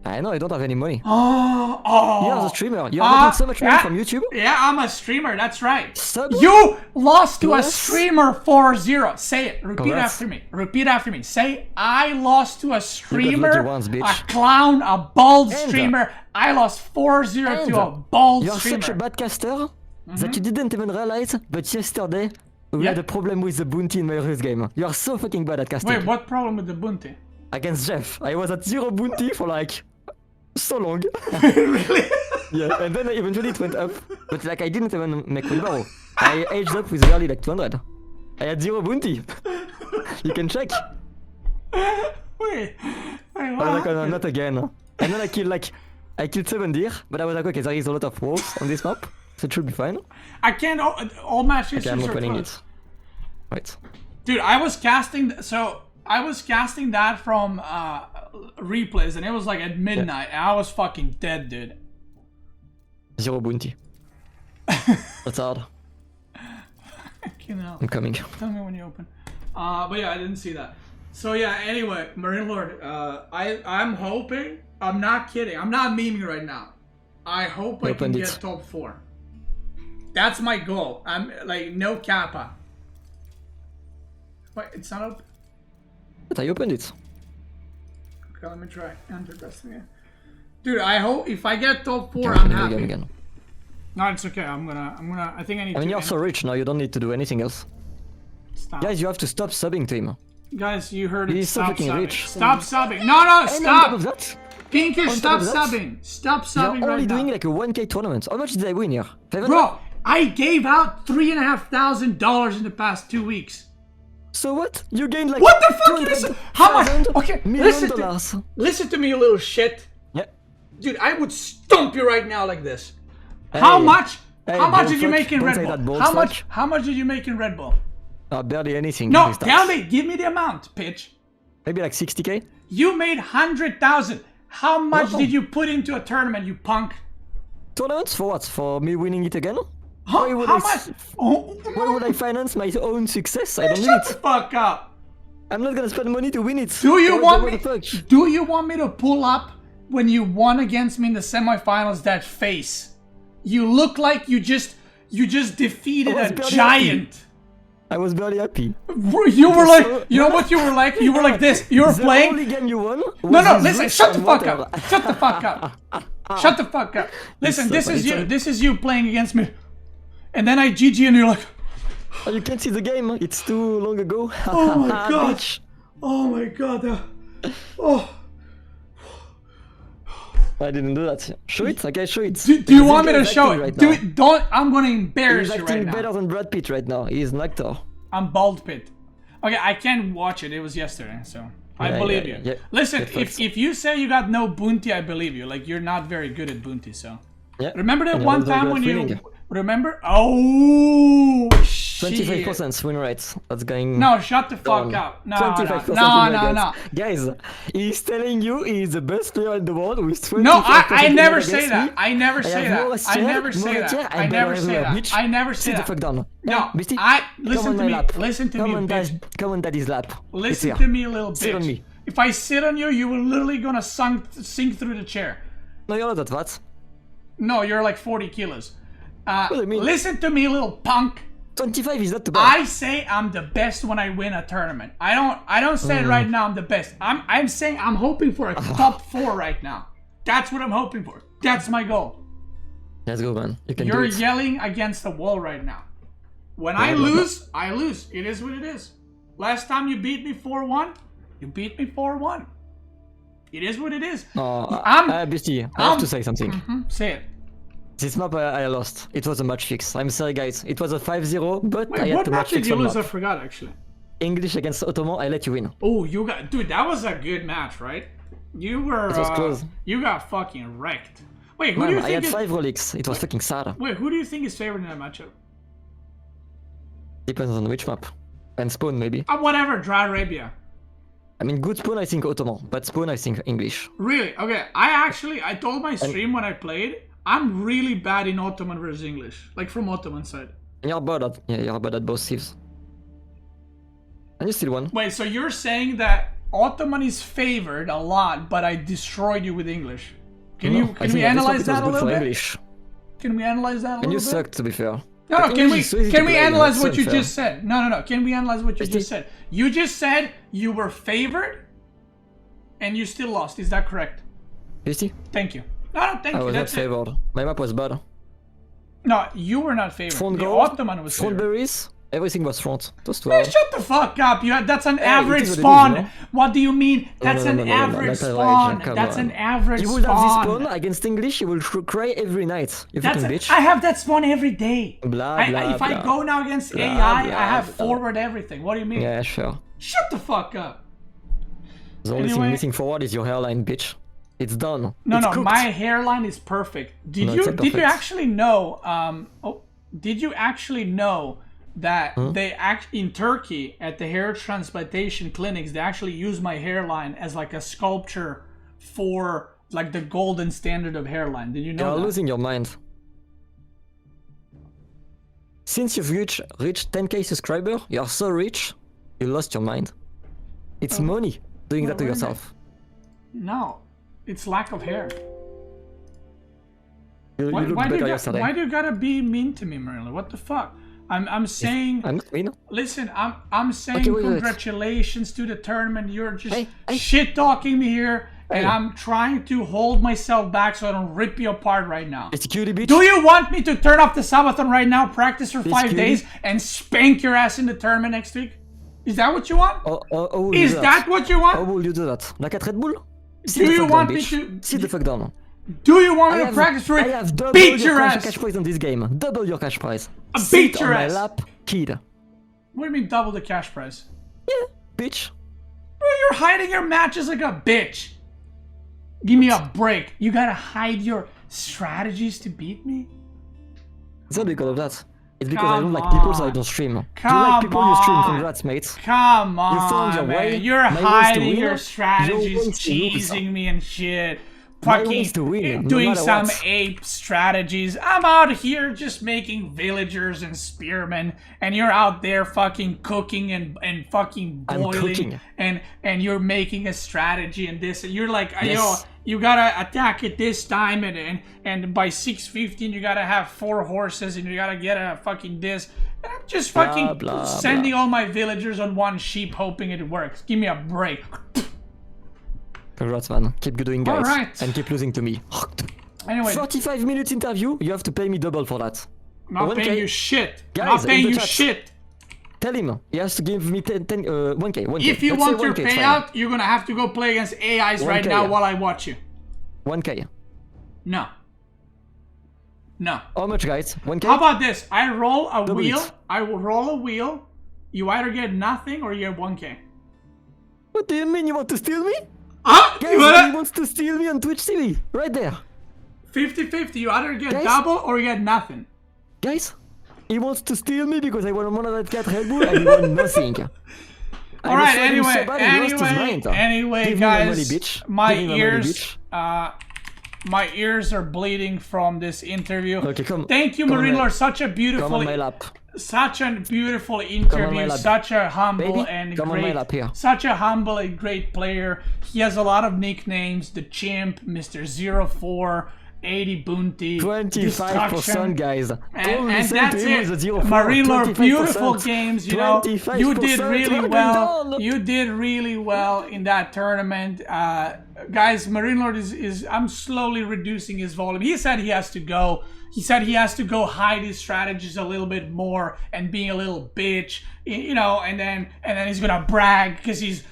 I know I don't have any money. Oh. You're the streamer. You're making so much money yeah. from YouTube. Yeah, I'm a streamer. That's right. Sub. You lost to a Yes. streamer 4-0. Say it. Repeat Congrats. after me. Repeat after me. Say, I lost to a streamer, lucky once, bitch. a clown, a bald And- streamer. I lost 4-0 to a And bald You're streamer. such a bad caster that you didn't even realize, but yesterday we Yeah. had a problem with the bunti in my race game. You are so fucking bad at casting. Wait, what problem with the bunti? Against Jeff, I was at 0 bunti for like so long. Really? Yeah, and then eventually it went up. But like I didn't even make wheelbarrow. I aged up with barely like 200. I had 0 bounty. You can check. Wait, I what was like, oh, no, happened? not again. And then I killed 7 deer, but I was like, okay, there is a lot of wolves on this map, so it should be fine. I can't. All match Okay, I'm histories are opening closed. it. Right. Dude, I was casting that from replays, and it was like at midnight. And I was fucking dead, dude. 0 bounty. That's hard. You know. I'm coming. Tell me when you open. But yeah, I didn't see that. So yeah, anyway, Marine Lord, I'm hoping, I'm not kidding, I'm not memeing right now. I hope I can get top 4. That's my goal. I'm like, no kappa. Wait, it's not open? But I opened it. Okay, let me try. Enter destiny. Dude, I hope if I get top 4, I'm happy. Again. No, it's okay. I think I need to. I mean, you're so rich now, you don't need to do anything else. Stop. Guys, you have to stop subbing to him. Guys, you heard it. He's so Stop fucking subbing. rich. Stop subbing. No, no, And stop. on top of that, Pinkish, stop on top of that, subbing. Stop you're subbing only right doing now. like a 1k tournament. How much did I win here? 500? Bro, I gave out $3,500 in the past 2 weeks. So what? You gained like What the fuck is this? How much? Okay, $1,000,000. listen to me, you little shit. Yeah. Dude, I would stomp you right now like this. How much? Hey, how much bold did you fuck. make in Don't Red say Bull? that, bold How much? fuck. How much did you make in Red Bull? Barely anything. No, These tell days. me. Give me the amount, bitch. Maybe like 60k? You made 100,000. How much No. did you put into a tournament, you punk? Tournaments? For what? For me winning it again? Huh? Why would How I much? Oh, Why would I finance my own success? I don't need shut the it. fuck up. I'm not gonna spend money to win it. Do you want me? What the fuck? Do you want me to pull up when you won against me in the semifinals? That face. You look like you just defeated I was a barely giant. I was barely happy. You were like, you know what you were like? You were like this. You were The playing. only game you won No, was no, this listen, rich shut the and fuck whatever. up. Shut the fuck up. Shut the fuck up. Listen, this is you. This is you playing against me. And then I GG and you're like, Oh, you can't see the game. It's too long ago. oh my god. Bitch. Oh my god. Oh. I didn't do that. Show it. Okay, show it. Do you want me to show it? Right Do now. it. Don't. I'm gonna embarrass He's you acting right now. better than Brad Pitt right now. He's an actor. I'm bald pit. Okay, I can't watch it. It was yesterday, so I Yeah, believe yeah, you. yeah. Listen, Good facts. if you say you got no bunti, I believe you. Like you're not very good at bunti, so. Yeah. Remember that And one you're not time very when good you at winning. remember? Oh, shit. 25% win rate. That's going. No, shut the fuck down. up. No, 25% no, win no, rate, no. Guys, he's telling you he's the best player in the world with 25% No, I win never rate say against that. me. I never I say have more that. I share, never say more that. share, I and never better say everywhere, that. bitch. I never say Sit the that. fuck down. No, Beasty, listen come on to my me. lap. Listen to me, bitch. Come on daddy's lap. Listen It's to here. me, little bitch. Sit on me. If I sit on you, you will literally gonna sink through the chair. No, you're not that fat. No, you're like 40 kilos. What do you mean? Listen to me, little punk. 25 is not too bad. I say I'm the best when I win a tournament. I don't say right now I'm the best. I'm saying I'm hoping for a top 4 right now. That's what I'm hoping for. That's my goal. Let's go, man. You can You're do it. yelling against the wall right now. When I no, no. lose, I lose. It is what it is. Last time you beat me 4-1, you beat me 4-1. It is what it is. Beasty, I have to say something. Say it. This map I lost. It was a match fix. I'm sorry, guys. It was a 5-0, but I Wait, had what to match match did fix you one lose? I map. forgot actually. English against Ottoman, I let you win. Oh, you got, dude, that was a good match, right? You were, It was close. you got fucking wrecked. Wait, who do Man, you I think had is, 5 relics. It was fucking sad. wait, who do you think is favored in that matchup? Depends on which map. And spawn, maybe. Whatever, Dry Arabia. I mean, good spawn, I think Ottoman. But spawn, I think English. Really? Okay, I told my stream when I played, I'm really bad in Ottoman versus English. Like from Ottoman side. And you're bad at, yeah, you're bad at both thieves. And you still won. Wait, so you're saying that Ottoman is favored a lot, but I destroyed you with English? Can No, you I can think we this map analyze was that a good little for bit? English. Can we analyze that a And you little bit? sucked, to be fair. No, no, But can English we is so easy can to we play, analyze it's what so you unfair. just said? No, no, no. Can we analyze what you Just just said? You just said you were favored and you still lost. Is that correct? Beasty? Thank you. No, no, thank I you. was not That's it. favored. My map was bad. No, you were not favored. Front The goal, Ottoman was front favored. berries, everything was front. Those two Hey, are... shut the fuck up. That's an average it is what it is, spawn. you know? What do you mean? That's no, an no, no, average not spawn. average, come That's an on. average You will have this spawn. spawn against English, you will cry every night. You That's fucking a, bitch. I have that spawn every day. Blah, If I blah. go now against Blah, AI, blah, I have blah. forward everything. What do you mean? Yeah, sure. Shut the fuck up. The only Anyway. thing missing forward is your hairline, bitch. It's done. No, it's no, cooked. my hairline is perfect. Did No, you it's not did you perfect. actually know? Did you actually know that they in Turkey at the hair transplantation clinics they actually use my hairline as like a sculpture for like the golden standard of hairline? Did you know You're that? losing your mind. Since you've reached 10k subscriber, you are so rich, you lost your mind. It's money doing that to yourself. No, it's lack of hair. You look better yesterday. Why do you gotta be mean to me, Marilla? What the fuck? I'm saying. I'm not mean. Listen, I'm saying Okay, wait. congratulations to the tournament. You're just Hey. shit talking me here, and Hey. I'm trying to hold myself back so I don't rip you apart right now. It's a cutie bitch. Do you want me to turn off the subathon right now, practice for 5 cutie. days, and spank your ass in the tournament next week? Is that what you want? Oh, Is that what you How want? will you do that? Like at Red Bull? Do you want me to? Sit the fuck down. Do you want me to practice for I it? have double Beat your your ass. cash prize on this game. Double your cash prize. Beat Sit your on ass. my lap, kid. What do you mean double the cash prize? Yeah, bitch. Bro, you're hiding your matches like a bitch. Give me a break. You gotta hide your strategies to beat me? It's not because of that. It's because Come I don't like people, so I on. don't stream. Do you Come like people you stream? on. Congrats, mate. Come on, You found your man. way. You're My way is to hiding win. your Your strategies, way is to lose. teasing me and shit. My way Fucking is to win, no doing matter some what. ape strategies. I'm out here just making villagers and spearmen, and you're out there fucking cooking and fucking I'm boiling, cooking. and you're making a strategy and this. And you're like, yo, Yes. you gotta attack at this time, and by 6:15 you gotta have 4 horses, and you gotta get a fucking this. And I'm just fucking blah, sending all my villagers on one sheep, hoping it works. Give me a break. Congrats, man. Keep doing, guys. Alright. And keep losing to me. Anyway, 45 minutes interview, you have to pay me double for that. not 1K. paying you shit. Guys, Not paying in the you chat. shit. Tell him he has to give me 1k. If you Let's say want your 1K, it's fine. payout, you're gonna have to go play against AIs right 1K, now yeah. while I watch you. 1k. No. No. How much, guys? 1k? How about this? I roll a Double wheel. it. I will roll a wheel. You either get nothing or you get 1K. What do you mean you want to steal me? Ah! Guys, You he wanna? wants to steal me on Twitch TV. Right there. 50-50. You either get Guys? double or you get nothing. Guys, he wants to steal me because I won 104 Red Bull and he won nothing. All right. Anyway, Give guys, me my money, bitch. my Give me my ears, money, my ears are bleeding from this interview. Okay, come. Thank you, come on Marine my- Lord. Such a Come beautiful, on my lap. such a beautiful my interview. lap. Such a humble Baby, and come on my great, lap here. such a humble and great player. He has a lot of nicknames: the Chimp, Mr. 04, 80 Bunti, 25%, Destruction. guys. And Listen that's to him with a it. 0-4, Marine Lord, 25%. beautiful games. You know, you did 25%, really well well. done. You did really well in that tournament, guys. Marine Lord is. I'm slowly reducing his volume. He said he has to go. He said he has to go hide his strategies a little bit more and being a little bitch, you know. And then he's gonna brag because he's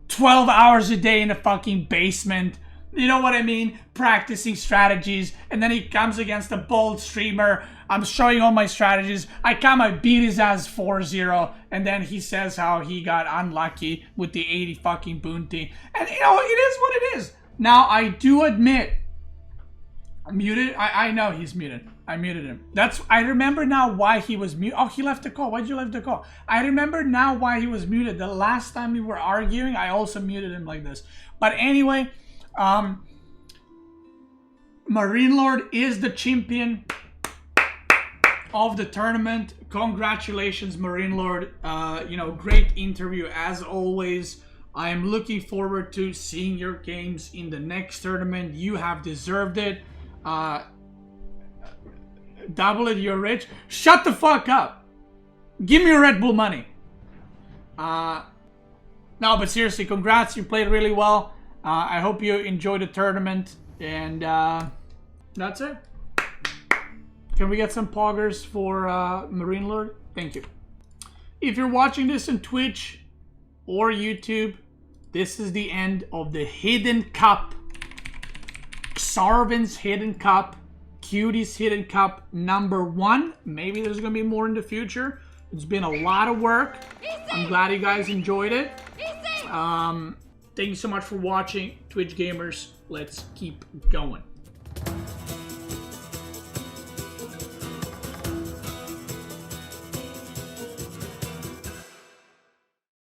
12 hours a day in the fucking basement. You know what I mean? Practicing strategies. And then he comes against a bold streamer. I'm showing all my strategies. I beat his ass 4-0. And then he says how he got unlucky with the 80 fucking bounty. And you know, it is what it is. Now, I do admit, I'm muted. I know he's muted. I muted him. I remember now why he was muted. Oh, he left the call. Why'd you leave the call? I remember now why he was muted. The last time we were arguing, I also muted him like this. But anyway, Marine Lord is the champion of the tournament. Congratulations, Marine Lord. You know, great interview as always. I am looking forward to seeing your games in the next tournament. You have deserved it. Double it, you're rich. Shut the fuck up. Give me your Red Bull money. No, but seriously, congrats. You played really well. I hope you enjoyed the tournament. And that's it. Can we get some poggers for Marine Lord? Thank you. If you're watching this on Twitch or YouTube, this is the end of the Hidden Cup. Xarvin's Hidden Cup. Cutie's Hidden Cup #1. Maybe there's going to be more in the future. It's been a lot of work. I'm glad you guys enjoyed it. Thank you so much for watching, Twitch gamers. Let's keep going.